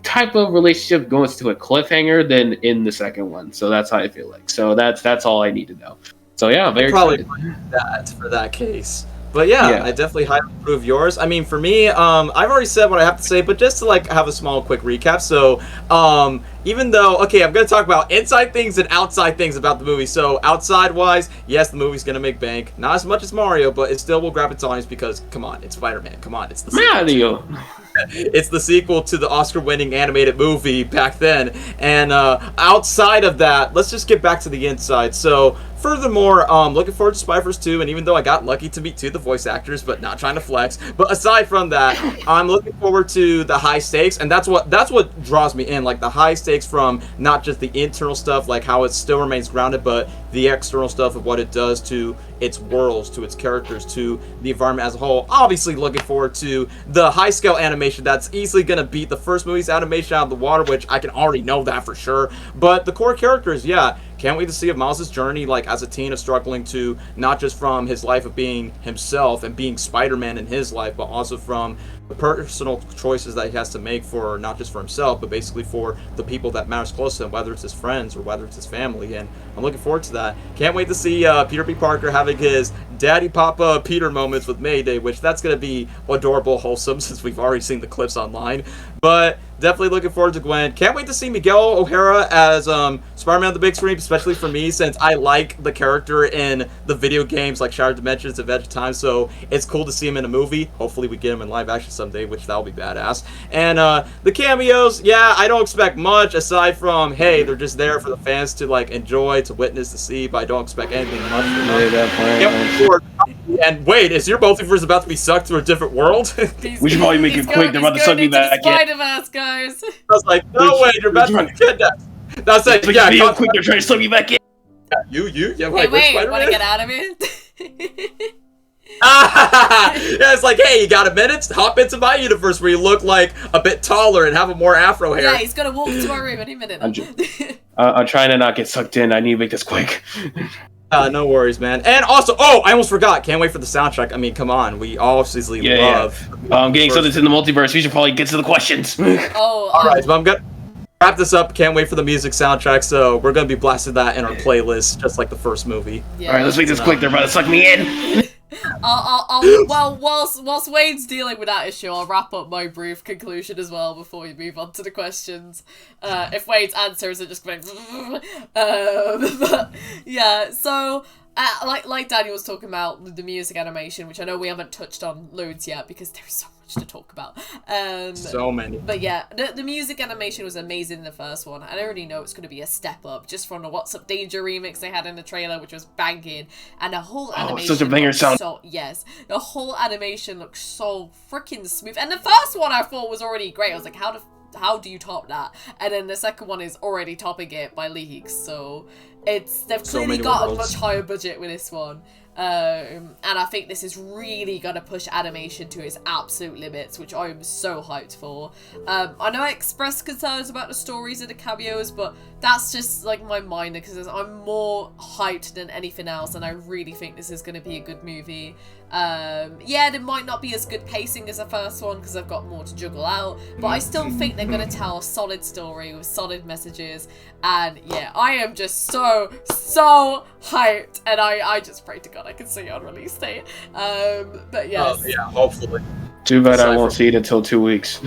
type of relationship goes to a cliffhanger than in the second one. So that's how I feel like. So that's all I need to know. So yeah, I'm very probably excited. that for that case. But yeah, I definitely highly approve yours. I mean, for me, I've already said what I have to say, but just to like have a small quick recap. So even though, okay, I'm going to talk about inside things and outside things about the movie. So outside wise, yes, the movie's going to make bank. Not as much as Mario, but it still will grab its audience because, come on, it's Spider-Man. Come on, it's the Mario. It's the sequel to the Oscar-winning animated movie back then. And outside of that, let's just get back to the inside. So furthermore, looking forward to Spiderverse 2, and even though I got lucky to meet two of the voice actors, but not trying to flex. But aside from that, I'm looking forward to the high stakes, and that's what draws me in, like the high stakes from not just the internal stuff, like how it still remains grounded, but the external stuff of what it does to its worlds, to its characters, to the environment as a whole. Obviously looking forward to the high scale animation that's easily going to beat the first movie's animation out of the water, which I can already know that for sure. But the core characters, yeah, can't wait to see of Miles' journey, like as a teen of struggling to not just from his life of being himself and being Spider-Man in his life, but also from the personal choices that he has to make for not just for himself, but basically for the people that matters close to him, whether it's his friends or whether it's his family. And I'm looking forward to that. Can't wait to see Peter B. Parker having his Daddy Papa Peter moments with Mayday, which that's going to be adorable, wholesome, since we've already seen the clips online. But definitely looking forward to Gwen. Can't wait to see Miguel O'Hara as Spider-Man on the big screen, especially for me, since I like the character in the video games like Shattered Dimensions, Adventure Time, so it's cool to see him in a movie. Hopefully we get him in live action someday, which that'll be badass. And the cameos, yeah, I don't expect much aside from, hey, they're just there for the fans to like enjoy, to witness, to see, but I don't expect anything much from them. And wait, is your multiverse about to be sucked to a different world? We should probably make it quick. They're about to suck me back in. Spider-Verse, guys. I was like, no way, you're about to be kidnapped. That's it. Yeah, real quick. They're trying to suck me back in. Yeah, hey, wait, want to get out of here? Yeah, it's like, hey, you got a minute? Hop into my universe where you look like a bit taller and have a more afro hair. Yeah, he's gonna walk to our room any minute. I'm trying to not get sucked in. I need to make this quick. No worries, man. And also, oh, I almost forgot. Can't wait for the soundtrack. I mean, come on. We obviously love... Getting something in the multiverse. We should probably get to the questions. Alright, so I'm gonna wrap this up. Can't wait for the music soundtrack, so we're gonna be blasting that in our playlist, just like the first movie. Yeah. Alright, let's make this quick. They're about to suck me in. Well, whilst Wade's dealing with that issue, I'll wrap up my brief conclusion as well before we move on to the questions. If Wade's answer isn't just going, but yeah, so like Daniel was talking about the music animation, which I know we haven't touched on loads yet because there's so much to talk about. So many. But yeah, the music animation was amazing in the first one, and I already know it's going to be a step up just from the What's Up Danger remix they had in the trailer, which was banging, and the whole animation. Such a banger sound. Yes, the whole animation looks so freaking smooth, and the first one I thought was already great. I was like, how do you top that? And then the second one is already topping it by leagues. So they've clearly got a much higher budget with this one. And I think this is really gonna push animation to its absolute limits, which I'm so hyped for. I know I expressed concerns about the stories and the cameos, but that's just like my mind, because I'm more hyped than anything else, and I really think this is gonna be a good movie. Yeah, there might not be as good pacing as the first one because I've got more to juggle out, but I still think they're gonna tell a solid story with solid messages, and yeah, I am just so hyped, and I just pray to God I can see it on release date. But yes. Yeah, hopefully. Too bad I won't see it until 2 weeks.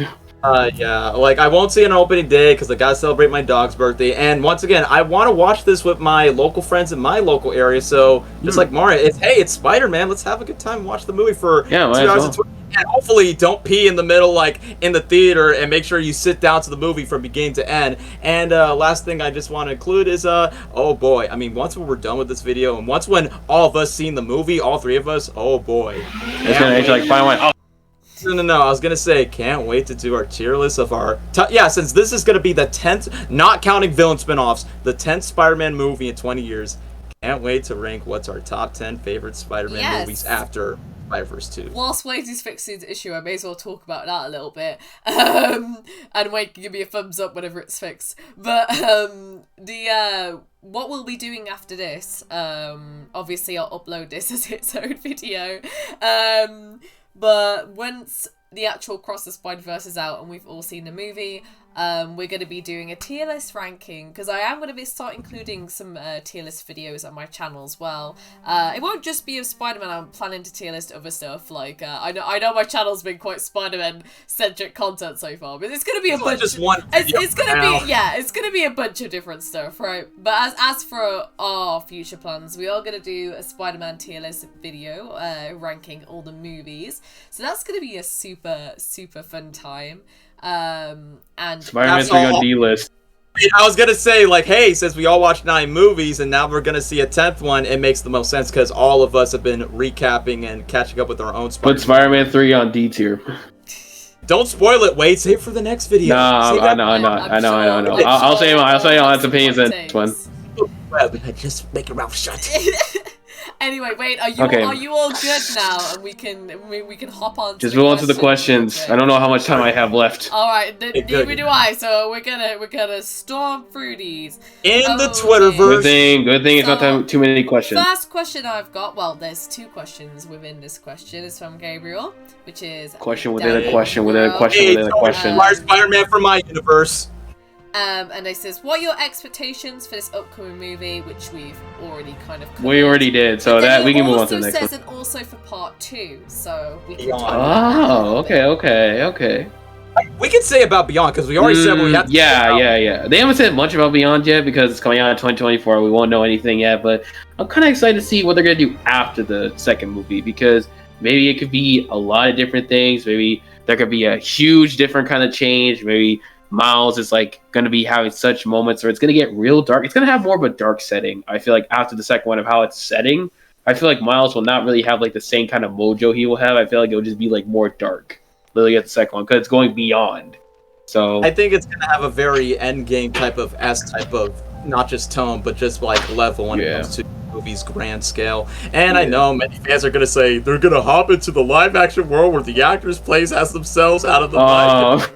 Yeah, like I won't see it on opening day because I gotta celebrate my dog's birthday. And once again, I want to watch this with my local friends in my local area. So just like Mario, it's Spider-Man. Let's have a good time and watch the movie for 2 hours and 20. And hopefully don't pee in the middle, like in the theater, and make sure you sit down to the movie from beginning to end. And last thing I just want to include is, oh boy, I mean, once we're done with this video, and once when all of us seen the movie, all three of us, oh boy. It's gonna age like fine wine. Oh. No, I was gonna say, can't wait to do our tier list of our since this is gonna be the 10th, not counting villain spin-offs, the 10th Spider-Man movie in 20 years. Can't wait to rank what's our top 10 favorite Spider-Man movies after Spider-Verse 2. Whilst Wade is fixing the issue, I may as well talk about that a little bit. And Wade can give me a thumbs up whenever it's fixed. But what we'll be doing after this, obviously I'll upload this as its own video. But once the actual Across the Spiderverse is out and we've all seen the movie, we're going to be doing a tier list ranking, because I am going to start including some tier list videos on my channel as well. It won't just be of Spider-Man. I'm planning to tier list other stuff, like I know my channel's been quite Spider-Man centric content so far, but it's going to be a bunch. Just one. It's going to be it's going to be a bunch of different stuff, right? But as for our future plans, we are going to do a Spider-Man tier list video ranking all the movies. So that's going to be a super fun time. And Spider-Man 3 on D-list. I was gonna say, like, hey, since we all watched 9 movies and now we're gonna see a 10th one, it makes the most sense because all of us have been recapping and catching up with our own Spider-Man. Put Spider-Man 3 on D tier. Don't spoil it, Wade. Save it for the next video. No, I know. I'll say my opinions in this one. Well, just make your mouth shut. Anyway, wait, are you all good now? And we can hop on to just move on to the questions. I don't know how much time I have left. Alright, neither do I, so we're gonna storm through these. In the Twitterverse. Good thing it's not too many questions. First question I've got, well, there's 2 questions within this question. It's from Gabriel, which is question within a question within a question within a question. Spider-Man from my universe. And it says, what are your expectations for this upcoming movie, which we've already kind of covered. We already did, so that we can move on to the next one. It also says, and also for part 2, so we can talk okay. We can say about Beyond, because we already said what we had to say about. They haven't said much about Beyond yet, because it's coming out in 2024, we won't know anything yet, but I'm kind of excited to see what they're going to do after the second movie, because maybe it could be a lot of different things, maybe there could be a huge different kind of change, maybe Miles is like going to be having such moments where it's going to get real dark. It's going to have more of a dark setting. I feel like after the second one of how it's setting, I feel like Miles will not really have like the same kind of mojo he will have. I feel like it'll just be like more dark. Literally at the second one because it's going beyond. So I think it's going to have a very endgame type of type of not just tone, but just like level when it comes to movie's grand scale. And I know many fans are going to say they're going to hop into the live action world where the actors plays as themselves out of the mic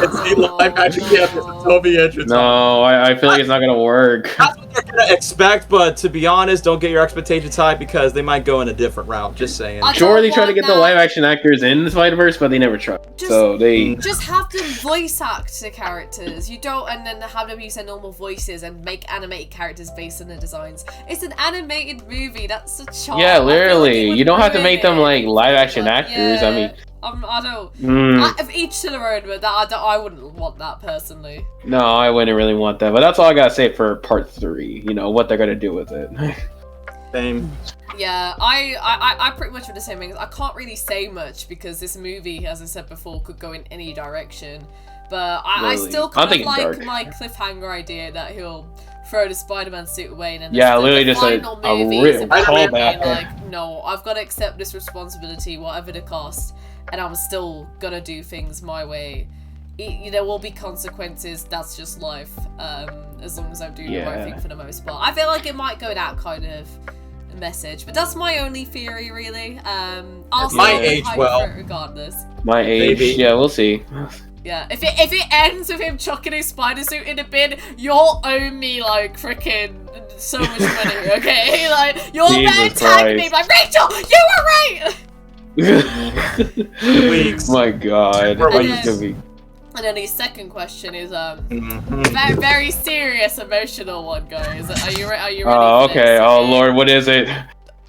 and see live action characters and Toby entrance. No, I feel like it's not going to work. That's what they're going to expect, but to be honest, don't get your expectations high because they might go in a different route. Just saying. Sure, they try to get the live action actors in the Spider-Verse, but they never try. So they just have them voice act the characters. You don't, and then have them use their normal voices and make animated characters based on the designs. It's an animated movie. That's a charm. Yeah, literally. You don't have to make them like live action actors. Yeah. I mean, I don't. If each to their own, but I wouldn't want that personally. No, I wouldn't really want that. But that's all I gotta say for part 3. You know what they're gonna do with it. Same. Yeah, I pretty much for the same thing. I can't really say much because this movie, as I said before, could go in any direction. But I still kind of like my cliffhanger idea that he'll throw the Spider-Man suit away and then literally just like a real callback. Like, no, I've got to accept this responsibility, whatever the cost, and I'm still gonna do things my way. There will be consequences. That's just life. As long as I do the right thing for the most part. I feel like it might go that kind of message, but that's my only theory, really. I'll say regardless. My age, yeah, we'll see. Yeah, if it ends with him chucking his spider suit in the bin, you'll owe me like freaking so much money, okay? Like you'll better tag me, like Rachel, you were right. My God, and then his second question is very, very serious, emotional one, guys. Are you ready? Oh, okay. Oh Lord, what is it?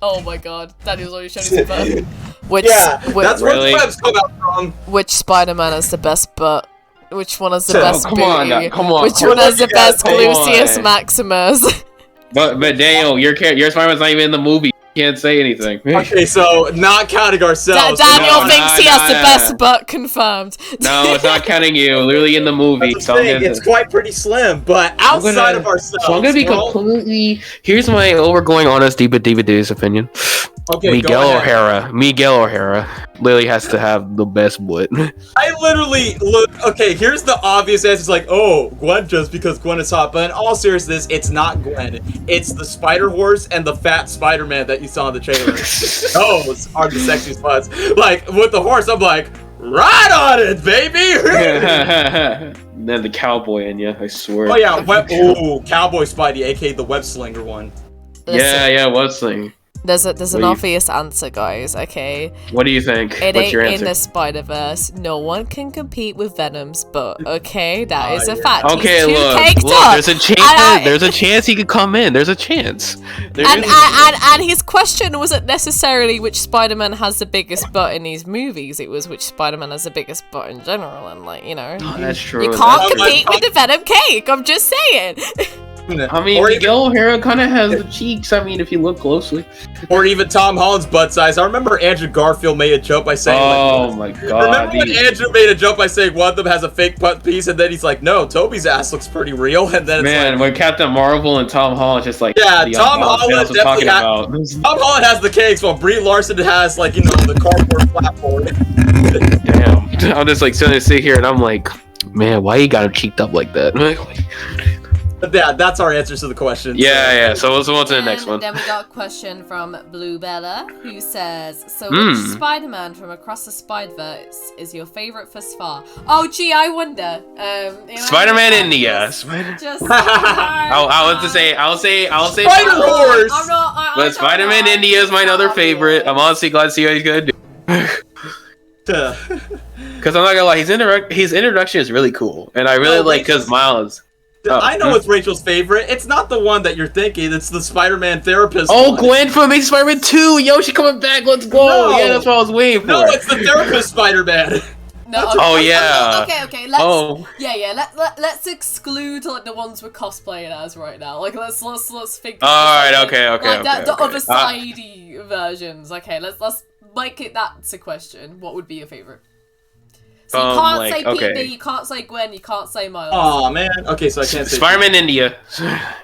Oh my God, Daniel's already showing his butt. That's where the webs come out from. Which Spider-Man has the best butt? Which one has the best booty? Come on. Which one has the best gluteus maximus? But Daniel, your Spider-Man's not even in the movie. You can't say anything. Okay, so not counting ourselves. Daniel thinks he has the best butt, confirmed. No, it's not counting you. Literally in the movie. It's quite pretty slim, but outside of ourselves. So I'm gonna be completely. Here's my overgoing honest David's opinion. Okay, Miguel O'Hara literally has to have the best butt. I literally look. Okay, here's the obvious answer. It's like, oh, Gwen, just because Gwen is hot. But in all seriousness, it's not Gwen. It's the Spider Horse and the fat Spider-Man that you saw in the trailer. Those are the sexy spots. Like with the horse, I'm like, right on it, baby. Then the cowboy in you, I swear. Oh yeah, Cowboy Spidey, aka the web slinger one. Yeah, web sling. There's an obvious answer, guys, okay? What do you think? What's your answer? In the Spider-Verse, no one can compete with Venom's butt, okay? That is a fact. Okay, He's look, there's a chance there's a chance he could come in. There's a chance. And his question wasn't necessarily which Spider-Man has the biggest butt in these movies, it was which Spider-Man has the biggest butt in general, and like, you know. Oh, that's true. You can't compete with the Venom cake, I'm just saying. I mean, Miguel O'Hara kind of has the cheeks, I mean, if you look closely. Or even Tom Holland's butt size. I remember Andrew Garfield made a joke by saying, my God. Remember when Andrew made a joke by saying one of them has a fake butt piece, and then he's like, no, Toby's ass looks pretty real, and then it's like... when Captain Marvel and Tom Holland just like... Yeah, Tom Holland definitely Tom Holland has the cakes, while Brie Larson has, like, you know, the cardboard platform. Damn. I'm just like, sit here, and I'm like, man, why you got him cheeked up like that? Yeah, that's our answers to the question. So let's move on to the next one. Then we got a question from Blue Bella, who says, so which Spider-Man from Across the Spiderverse is your favorite thus far? Oh, gee, I wonder. Spider-Man India. Just I'll say Spider-Horse! But Spider-Man India is my other favorite. I'm honestly glad to see what he's gonna do. Because I'm not gonna lie, his introduction is really cool. And I really like because Miles... I know it's Rachel's favorite. It's not the one that you're thinking. It's the Spider-Man therapist. Oh, one. Gwen from Amazing Spider-Man 2. Yo, she coming back. Let's go. No. Yeah, that's what I was waiting for. No, it's the therapist Spider-Man. No. Okay. Let's exclude like the ones we're cosplaying as right now. Like let's think. All right. Okay. The other sidey versions. Okay. Let's make it that's a question. What would be your favorite? So you can't say PB, you can't say Gwen, you can't say Miles. Oh man. Okay, so I can't say Spider-Man India.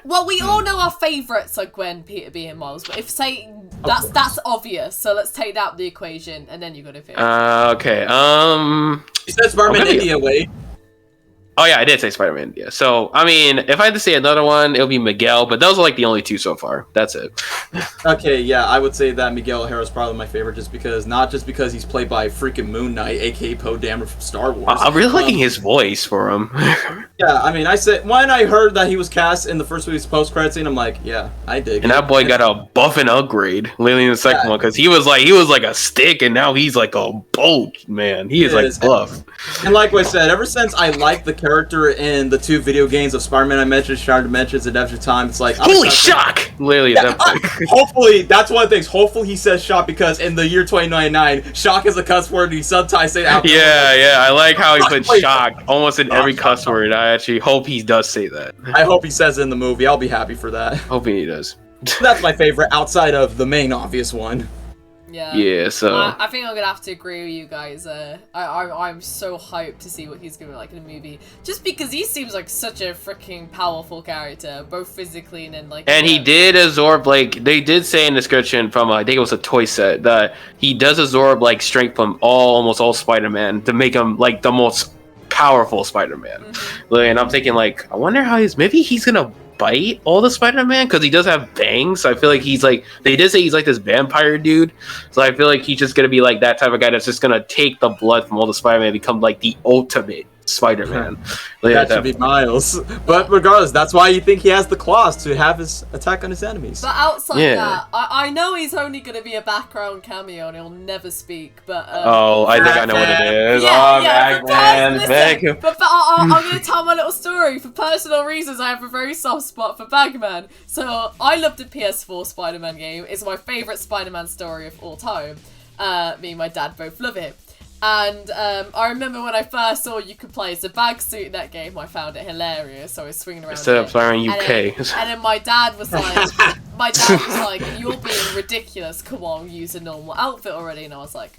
Well, we all know our favourites are Gwen, Peter B, and Miles, but if say that's obvious, so let's take that out of the equation, and then you got to figure. Okay. You said Spider-Man India, Wade. Oh yeah, I did say Spider-Man India. So I mean, if I had to say another one, it'll be Miguel. But those are like the only two so far. That's it. Okay, yeah, I would say that Miguel O'Hara is probably my favorite, not just because he's played by freaking Moon Knight, aka Poe Dameron from Star Wars. I'm really liking his voice for him. Yeah, I mean, I said when I heard that he was cast in the first movie's post-credit scene, I'm like, yeah, I dig. And that boy got a buff and upgrade, literally in the second one, because he was like a stick, and now he's like a boat, man. He is like buff. And like I said, ever since I liked the character in the two video games of Spider-Man I mentioned, Shattered Dimensions, and Adventure Time, it's like holy shock! Literally, hopefully that's one of the things. Hopefully he says shock because in the year 2099, shock is a cuss word. And he sometimes say out. Yeah, I like how he put shock almost in every cuss word. I actually hope he does say that. I hope he says it in the movie. I'll be happy for that. Hoping he does. That's my favorite outside of the main obvious one. Yeah. Yeah, so I think I'm gonna have to agree with you guys. I'm so hyped to see what he's gonna be like in a movie, just because he seems like such a freaking powerful character, both physically and then like. and he did absorb, like, they did say in the description from I think it was a toy set, that he does absorb like strength from almost all Spider-Man to make him like the most powerful Spider-Man. And I'm thinking, like, I wonder how maybe he's gonna bite all the Spider-Man, because he does have bangs. So I feel like he's like, they did say he's like this vampire dude, so I feel like he's just gonna be like that type of guy that's just gonna take the blood from all the Spider-Man and become like the ultimate Spider-Man. That should be Miles. But regardless, that's why you think he has the claws, to have his attack on his enemies. But outside that, I know he's only gonna be a background cameo and he'll never speak. But I think I know what it is. But I'm gonna tell my little story. For personal reasons, I have a very soft spot for Bagman. So I love the PS4 Spider-Man game. It's my favorite Spider-Man story of all time. Me and my dad both love it. And I remember when I first saw you could play as a bag suit in that game, I found it hilarious. So I was swinging around. Instead of playing UK. And then my dad was like, "You're being ridiculous. Come on, use a normal outfit already." And I was like,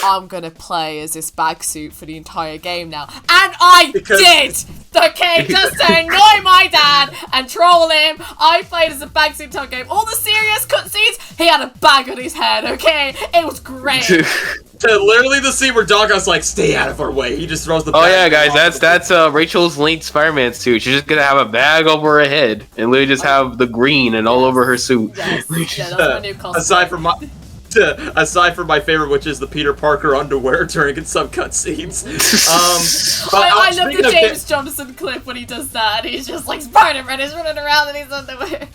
I'm gonna play as this bag suit for the entire game now. And I did! Okay, just to annoy my dad and troll him, I played as a bag suit entire game. All the serious cutscenes, he had a bag on his head, okay? It was great. Literally the scene where Doc Ock's like, stay out of our way. He just throws the bag. Oh yeah, guys, that's Rachel's linked Spider-Man suit. She's just gonna have a bag over her head and literally just have the green and all over her suit. Yes. Yeah, that's my new costume. Aside from my favorite, which is the Peter Parker underwear during some cutscenes. I love the James Johnson clip when he does that, and he's just like, Spider-Man is running around in his underwear.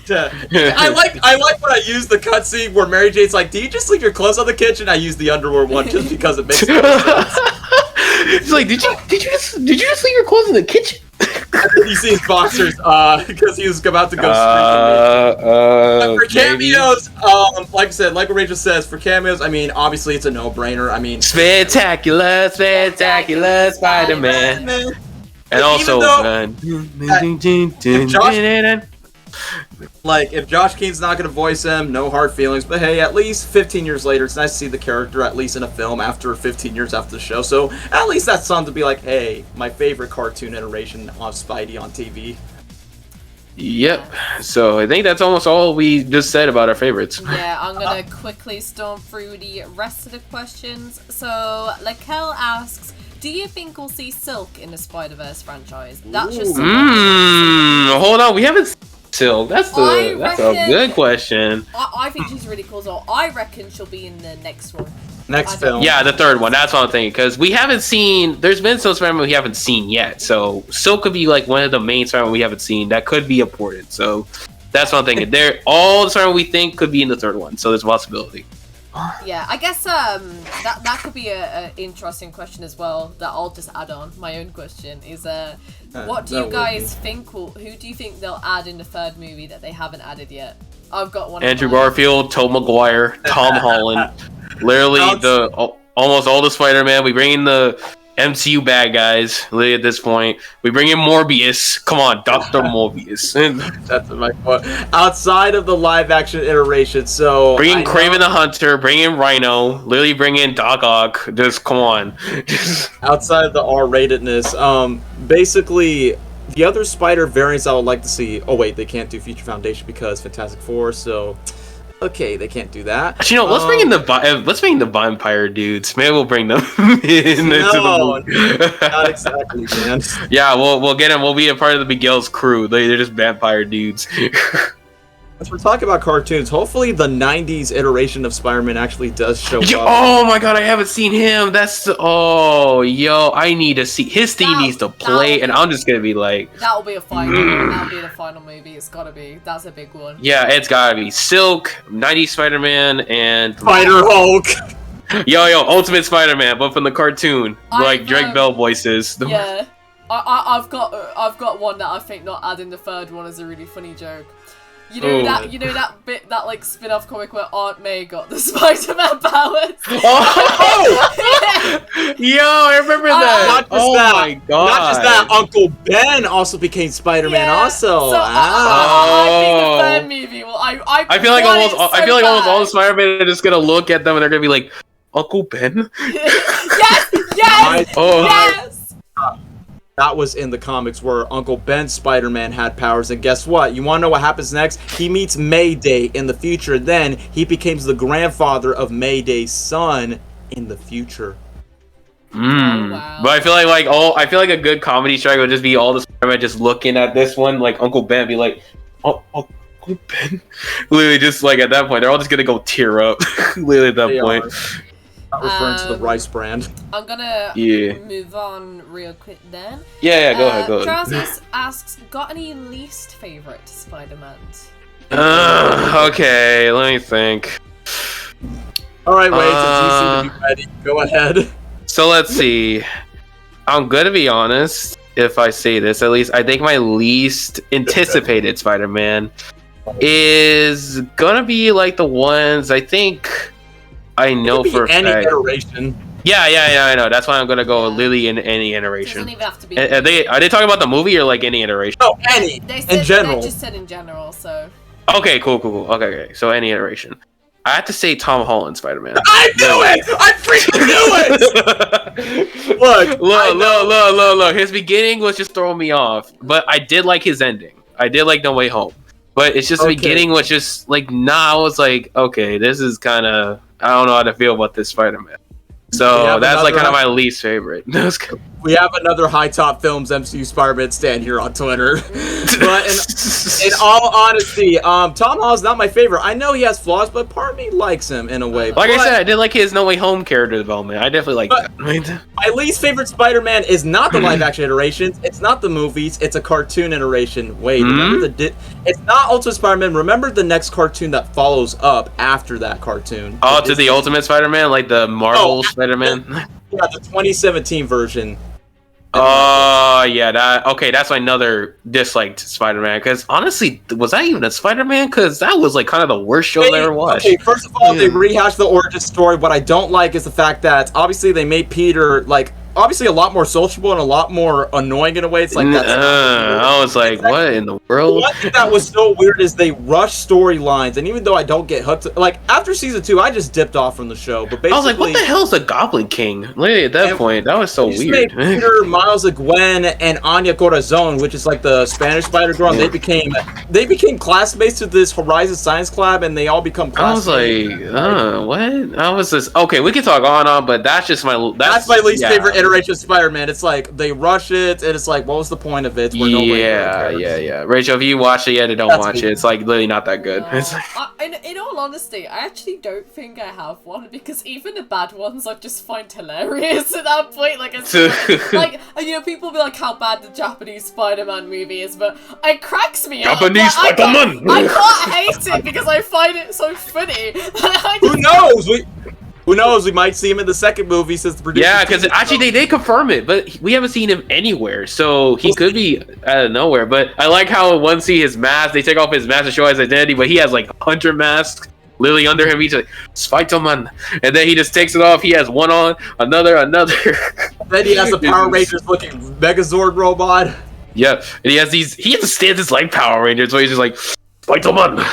I like when I use the cutscene where Mary Jane's like, "Do you just leave your clothes on the kitchen?" I use the underwear one just because it makes sense. It's like, did you just leave your clothes in the kitchen? You see his boxers, because he was about to go for cameos, like I said, like what Rachel says, for cameos, I mean, obviously it's a no-brainer. I mean, spectacular Spider-Man. And also, if Josh Keane's not going to voice him, no hard feelings. But hey, at least 15 years later, it's nice to see the character at least in a film after 15 years after the show. So at least that's something to be like, hey, my favorite cartoon iteration of Spidey on TV. Yep. So I think that's almost all we just said about our favorites. Yeah, I'm gonna quickly storm through the rest of the questions. So Lakel asks, do you think we'll see Silk in the Spider-Verse franchise? That's just hold on, we haven't Silk. That's a good question. I think she's really cool, so I reckon she'll be in the next one. Next film. Yeah, the third one. That's what I'm thinking. Because we haven't seen... There's been some Spider-Man we haven't seen yet. So Silk could be like one of the main Spider-Man we haven't seen. That could be important. So that's what I'm thinking. All the Spider-Man we think could be in the third one. So there's a possibility. Yeah, I guess that could be an interesting question as well that I'll just add on. My own question is what do you guys think who do you think they'll add in the third movie that they haven't added yet? I've got one. Andrew Garfield, Tobey Maguire, Tom Holland. Literally almost all the Spider-Man. We bring in the MCU bad guys. Literally at this point, we bring in Morbius. Come on, Dr. Morbius. That's my point. Outside of the live-action iteration, so bring in Kraven the Hunter. Bring in Rhino. Literally bring in Doc Ock. Just come on. Outside of the R-ratedness, basically. The other Spider variants I would like to see. Oh wait, they can't do Future Foundation because Fantastic Four. So, okay, they can't do that. Actually, no. Let's bring in the vampire dudes. Maybe we'll bring them in. No, not exactly, man. Yeah, we'll get them. We'll be a part of the Miguel's crew. They're just vampire dudes. As we're talking about cartoons, hopefully the 90s iteration of Spider-Man actually does show up. Oh my god, I haven't seen him. I need to see his theme needs to play, and I'm just gonna be like, that'll be a final. That'll be the final movie. It's gotta be. That's a big one. Yeah, it's gotta be Silk, 90s Spider-Man, and Spider-Hulk. Yo, Ultimate Spider-Man, but from the cartoon, like Drake Bell voices. Yeah, I've got one that I think not adding the third one is a really funny joke. You know that bit, that like spin-off comic where Aunt May got the Spider-Man powers. Oh! Yo, I remember that. My god! Not just that. Uncle Ben also became Spider-Man. Also. So I think the third movie. Well, I feel like almost all the Spider-Man are just gonna look at them and they're gonna be like, Uncle Ben. Yes. Yes. That was in the comics where Uncle Ben's Spider-Man had powers, and guess what? You want to know what happens next? He meets Mayday in the future. Then he becomes the grandfather of Mayday's son in the future. Wow. But I feel like a good comedy strike would just be all the Spider-Man just looking at this one, like Uncle Ben, be like, Uncle Ben. Literally, just like at that point, they're all just gonna go tear up. Literally at that point. Not referring to the rice brand. I'm gonna move on real quick then. Yeah, go ahead. Drowsy asks, got any least favorite Spider-Mans? Okay, let me think. Alright, Wade, since you seem to be ready, go ahead. So let's see. I'm gonna be honest, if I say this, at least I think my least anticipated Spider-Man is gonna be like the ones I think I know for any fact. iteration. Yeah, I know. That's why I'm gonna go Lily in any iteration. Doesn't even have to be. Are they talking about the movie or like any iteration? No, any. In general. They just said in general, so. Okay, cool. Okay. So any iteration. I have to say Tom Holland Spider-Man. I knew it! I freaking knew it! Look. His beginning was just throwing me off, but I did like his ending. I did like No Way Home. But it's just the beginning was just like, I was like, okay, this is kind of, I don't know how to feel about this Spider-Man. So that's like kind of my least favorite. We have another High Top Films MCU Spider-Man stand here on Twitter. But in all honesty, Tom Holland's not my favorite. I know he has flaws, but part of me likes him in a way. Like I said, I did like his No Way Home character development. I definitely like that. My least favorite Spider-Man is not the live-action iterations. It's not the movies. It's a cartoon iteration. Wait, remember it's not Ultimate Spider-Man. Remember the next cartoon that follows up after that cartoon. Oh, to the Ultimate Spider-Man? Like the Marvel Spider-Man? Yeah, the 2017 version. Oh, yeah, that's another disliked Spider-Man, because honestly, was that even a Spider-Man? Because that was like kind of the worst show I ever watched. Okay, first of all, they rehashed the origin story. What I don't like is the fact that obviously they made Peter like obviously a lot more sociable and a lot more annoying in a way. It's like I was like, what in the world? One thing that was so weird is they rushed storylines, and even though I don't get hooked, like after season 2, I just dipped off from the show. But basically, I was like, what the hell is the Goblin King? Literally at that point, that was so weird. Made Peter, MilesGwen, and Anya Corazon, which is like the Spanish Spider-Girl, they became classmates to this Horizon Science Club, and they all become classmates. I was like, what? I was just okay. We can talk on, but that's just my least favorite iteration of Spider-Man. It's like they rush it, and it's like, what was the point of it? Yeah. Rachel, if you watch it yet and don't watch it, it's like literally not that good. In all honesty, I actually don't think I have one, because even the bad ones I just find hilarious at that point. Like, it's like people be like how bad the Japanese Spider-Man movie is, but it cracks me up. Japanese Spider-Man. I can't hate it because I find it so funny. Who knows? We might see him in the second movie since the producer. Yeah, because actually they did confirm it, but we haven't seen him anywhere, so he could be out of nowhere. But I like how once he his mask, they take off his mask to show his identity, but he has like hunter masks literally under him. He's like Spider-Man, and then he just takes it off. He has one on, another. Then he has the Power Rangers looking Megazord robot. Yeah, and he has to stand this like Power Rangers, so he's just like Spider-Man.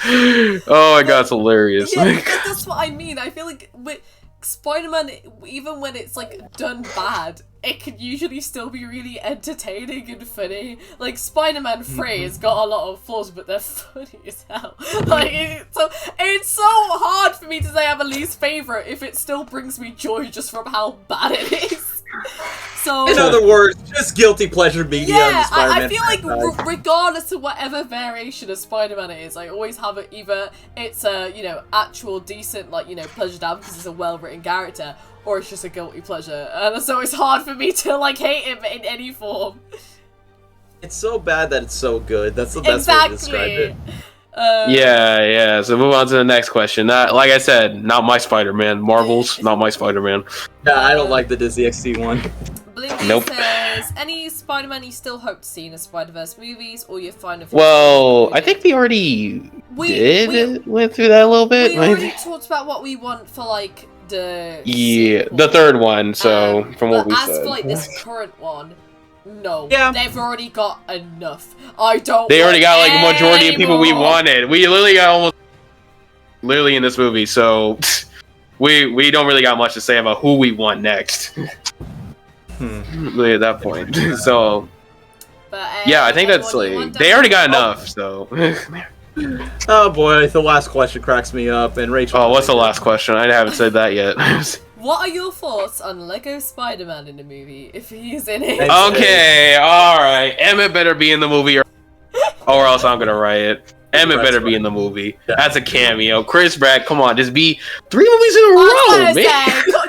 Oh my god, it's hilarious. Yeah, that's what I mean. I feel like with Spider-Man, even when it's like done bad, it can usually still be really entertaining and funny. Like Spider-Man 3 has got a lot of flaws, but they're funny as hell. Like it's so hard for me to say I have a least favorite if it still brings me joy just from how bad it is. So, in other words, just guilty pleasure media. Yeah, I feel like regardless of whatever variation of Spider-Man it is, I always have it either it's a actual decent pleasure to have because it's a well-written character, or it's just a guilty pleasure, and so it's hard for me to hate him in any form. It's so bad that it's so good. That's the best way to describe it. Yeah. So move on to the next question. Like I said, not my Spider-Man. Marvel's not my Spider-Man. Yeah, I don't like the Disney XD one. Blinky Nope. says, any Spider-Man you still hope to see in the Spider-Verse movies, or you're fine with... Well, I think we already went through that a little bit. We already talked about what we want for, like, the the sequel. third one, so from what we as said. for, like, this current one, no. Yeah. They've already got enough. I don't They already got, like, a want majority of people we more. wanted. We literally got almost... Literally in this movie, so... We don't really got much to say about who we want next. Really at that point. So... But, yeah, I think that's, like... They already got enough, so... Oh boy, the last question cracks me up, and Rachel... Oh, what's the last question? I haven't said that yet. What are your thoughts on Lego Spider-Man in the movie, if he's in it? Okay, alright. Emmett better be in the movie or else I'm gonna riot. Emmett better be in the movie. That's a cameo. Chris Pratt, come on, just be 3 movies in a row, man.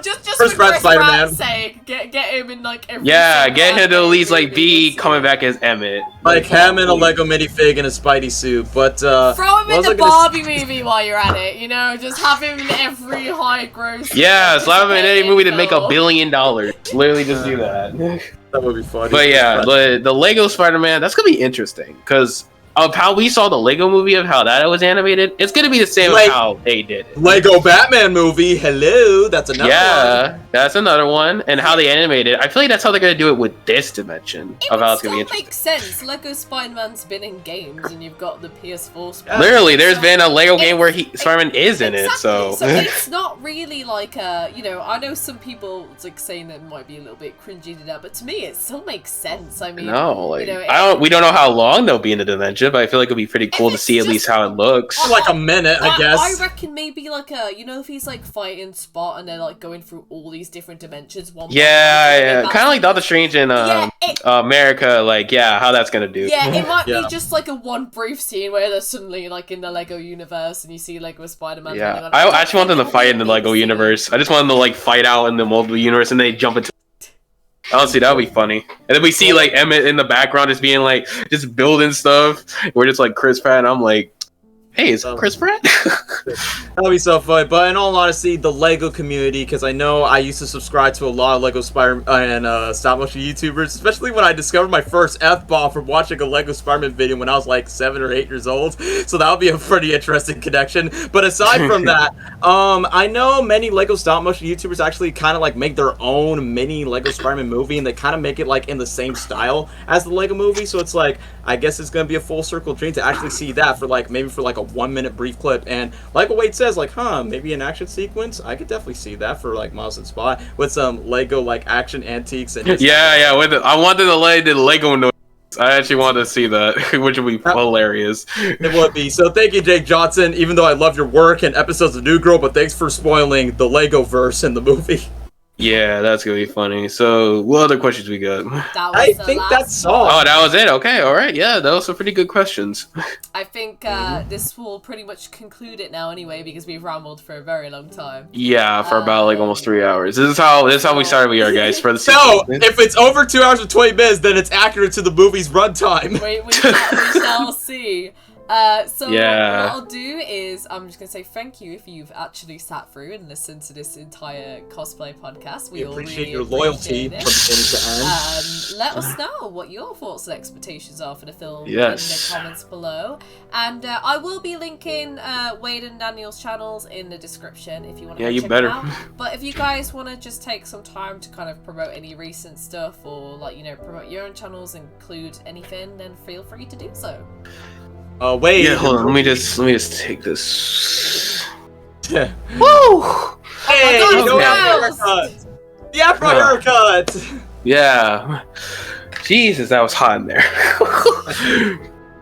Just Chris for Pratt, Chris Spider-Man. Pratt's sake, get him in like every Yeah, single get him to at least like movie be this coming year. back as Emmett. Like him in a Lego minifig and a Spidey suit, but Throw him in what was the I gonna Barbie movie while you're at it, you know? Just have him in every high gross. Yeah, slap him in any movie to make $1 film. billion. Literally just do that. that would be funny. But yeah, the Lego Spider-Man, that's gonna be interesting because of how we saw the Lego movie of how that was animated. It's gonna be the same as how they did it. Lego Batman movie, hello, that's another Yeah, one. that's another one. And how they animated it. I feel like that's how they're gonna do it with this dimension It of how would it's gonna be still interesting. make sense. Lego Spider-Man's been in games, and you've got the PS4 Spider-Man. Literally, there's been a Lego game where It's- Spider-Man is in it, so... So it's not really like a, you know, I know some people like saying that it might be a little bit cringy to that, but to me it still makes sense. I mean, No, like you know, we don't know how long they'll be in the dimension, but I feel like it'd be pretty cool to it's see at just- least how it looks. Like a minute, I guess. I reckon maybe like a, you know, if he's like fighting Spot and they're like going through all these different dimensions. One Yeah, kind of like Doctor Strange in America. Like, yeah, how that's gonna do. Yeah, it might Yeah. be just like a one brief scene where they're suddenly like in the Lego universe and you see Lego Spider-Man. running Yeah, on- I actually want them to fight in the It'll be Lego amazing. universe. I just want them to like fight out in the multiple universe and they jump into. Honestly, that would be funny. And then we see like Emmett in the background just being like, just building stuff. We're just like Chris Pratt, and I'm like, hey, is Chris Pratt? That'll be so fun. But in all honesty, the Lego community, because I know I used to subscribe to a lot of Lego Spider and stop motion YouTubers, especially when I discovered my first F-bomb from watching a Lego Spider-Man video when I was like 7 or 8 years old. So that would be a pretty interesting connection. But aside from that, I know many Lego stop motion YouTubers actually kind of like make their own mini Lego Spider-Man movie, and they kind of make it like in the same style as the Lego movie. So it's like, I guess it's gonna be a full circle dream to actually see that for like maybe for like a 1-minute brief clip. And like what Wade says, like, maybe an action sequence. I could definitely see that for like Miles and Spot with some Lego like action antiques and yeah. I wanted to lay the Lego noise. I actually wanted to see that, which would be hilarious. It would be. So thank you, Jake Johnson. Even though I love your work and episodes of New Girl, but thanks for spoiling the Lego verse in the movie. Yeah, that's gonna be funny. So, what other questions we got? That was I the think last that's one. all. Oh, that was it. Okay, all right. Yeah, those are pretty good questions. I think this will pretty much conclude it now anyway because we've rambled for a very long time. Yeah, for about like almost 3 hours. This is how we started. We are, guys, for the So season. if it's over 2 hours and 20 minutes, then it's accurate to the movie's runtime. We shall see. So Yeah. what I'll do is I'm just gonna say thank you if you've actually sat through and listened to this entire cosplay podcast. We all appreciate really your loyalty appreciate from it. beginning to end. Let us know what your thoughts and expectations are for the film Yes. in the comments below. And I will be linking Wade and Daniel's channels in the description if you want to Yeah, you check better. them out. But if you guys want to just take some time to kind of promote any recent stuff or like, you know, promote your own channels, include anything, then feel free to do so. Wait. Yeah, hold on. Let me just take this. Woo! Oh Hey, my God, no Miles! haircut. The Afro haircut. Yeah. Jesus, that was hot in there.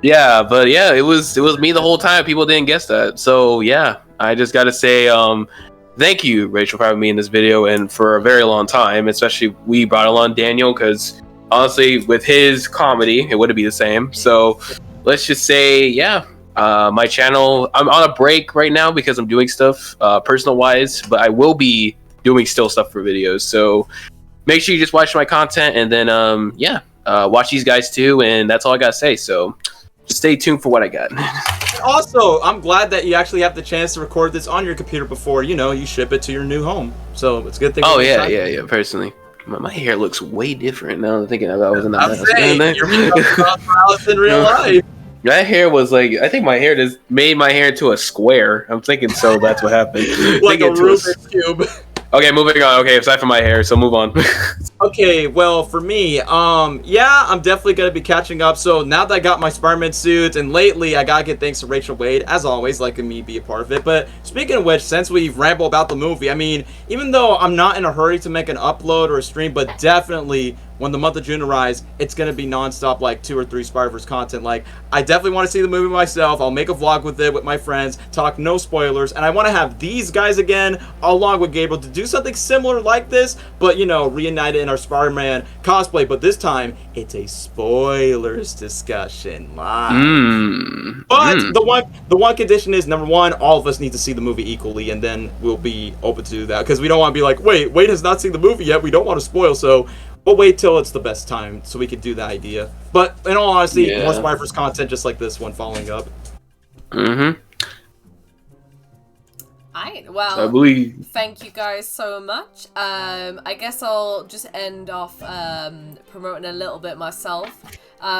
Yeah, but yeah, it was me the whole time. People didn't guess that. So yeah, I just gotta say, thank you, Rachel, for having me in this video and for a very long time. Especially we brought along Daniel because honestly, with his comedy, it wouldn't be the same. So let's just say, yeah. My channel, I'm on a break right now because I'm doing stuff personal wise, but I will be doing still stuff for videos. So make sure you just watch my content and then watch these guys too, and that's all I gotta say. So just stay tuned for what I got. Also, I'm glad that you actually have the chance to record this on your computer before, you know, you ship it to your new home. So it's a good thing. Oh yeah, personally. My hair looks way different now. Thinking about I was in that I'm mask. saying, you're Miles Morales in real life. That hair was like, I think my hair just made my hair into a square. I'm thinking so. That's what happened. Like a Rubik's Cube. Okay, moving on. Okay, aside from my hair, so move on. Okay, well, for me, yeah, I'm definitely gonna be catching up. So now that I got my Spider-Man suit, and lately I gotta give thanks to Rachel Wade, as always, letting me be a part of it. But speaking of which, since we've rambled about the movie, I mean, even though I'm not in a hurry to make an upload or a stream, but definitely when the month of June arrives, it's gonna be non-stop, like 2 or 3 Spider-Verse content. Like, I definitely want to see the movie myself. I'll make a vlog with it with my friends, talk no spoilers, and I want to have these guys again, along with Gabriel, to do something similar like this, but, you know, reunited in our Spider-Man cosplay. But this time, it's a spoilers discussion live. But the one condition is, number one, all of us need to see the movie equally, and then we'll be open to do that, because we don't want to be like, wait, Wade has not seen the movie yet, we don't want to spoil, so we'll wait till it's the best time so we can do that idea. But in all honesty, more Spider-Verse content just like this one following up. Alright, well, I believe. Thank you guys so much. I guess I'll just end off promoting a little bit myself.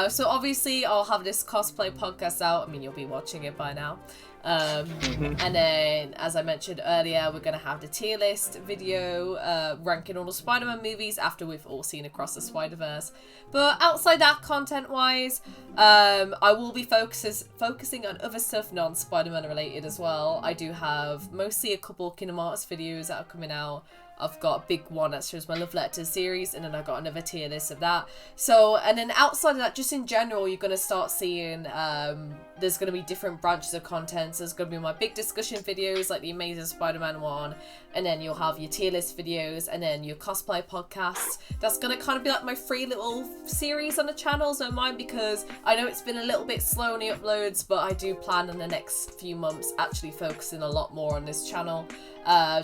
So obviously I'll have this cosplay podcast out. I mean, you'll be watching it by now. And then, as I mentioned earlier, we're going to have the tier list video ranking all the Spider-Man movies after we've all seen Across the Spiderverse. But outside that, content-wise, I will be focusing on other stuff non-Spider-Man related as well. I do have mostly a couple Kingdom Hearts videos that are coming out. I've got a big one that shows my love letter series, and then I've got another tier list of that. So, and then outside of that, just in general, you're going to start seeing, there's going to be different branches of content. So there's going to be my big discussion videos, like the Amazing Spider-Man one, and then you'll have your tier list videos, and then your cosplay podcasts. That's going to kind of be like my free little series on the channel, so mine, because I know it's been a little bit slow on the uploads, but I do plan in the next few months actually focusing a lot more on this channel.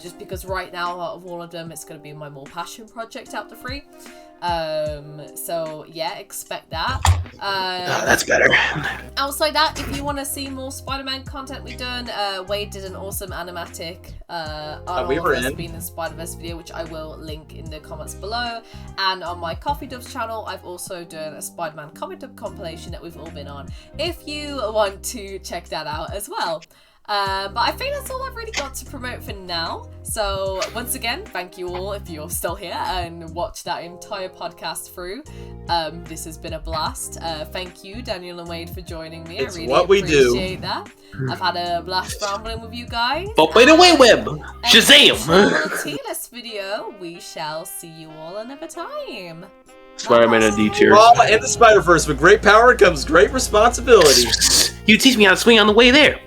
Just because right now, out of all of them, it's going to be my more passion project out the three. So yeah, expect that. That's better. Outside that, if you want to see more Spider-Man content we've done, Wade did an awesome animatic on we our were first in. Being the Spider-Verse video, which I will link in the comments below. And on my Coffee Dubs channel, I've also done a Spider-Man comic dub compilation that we've all been on, if you want to check that out as well. But I think that's all I've really got to promote for now. So once again, thank you all if you're still here and watched that entire podcast through. This has been a blast. Thank you, Daniel and Wade, for joining me. It's I really what we do. appreciate that. I've had a blast rambling with you guys. But by the way, Web, Shazam! For tier list video, we shall see you all another time. Spider-Man and D tier. Well, in the Spider-Verse, with great power comes great responsibility. You teach me how to swing on the way there.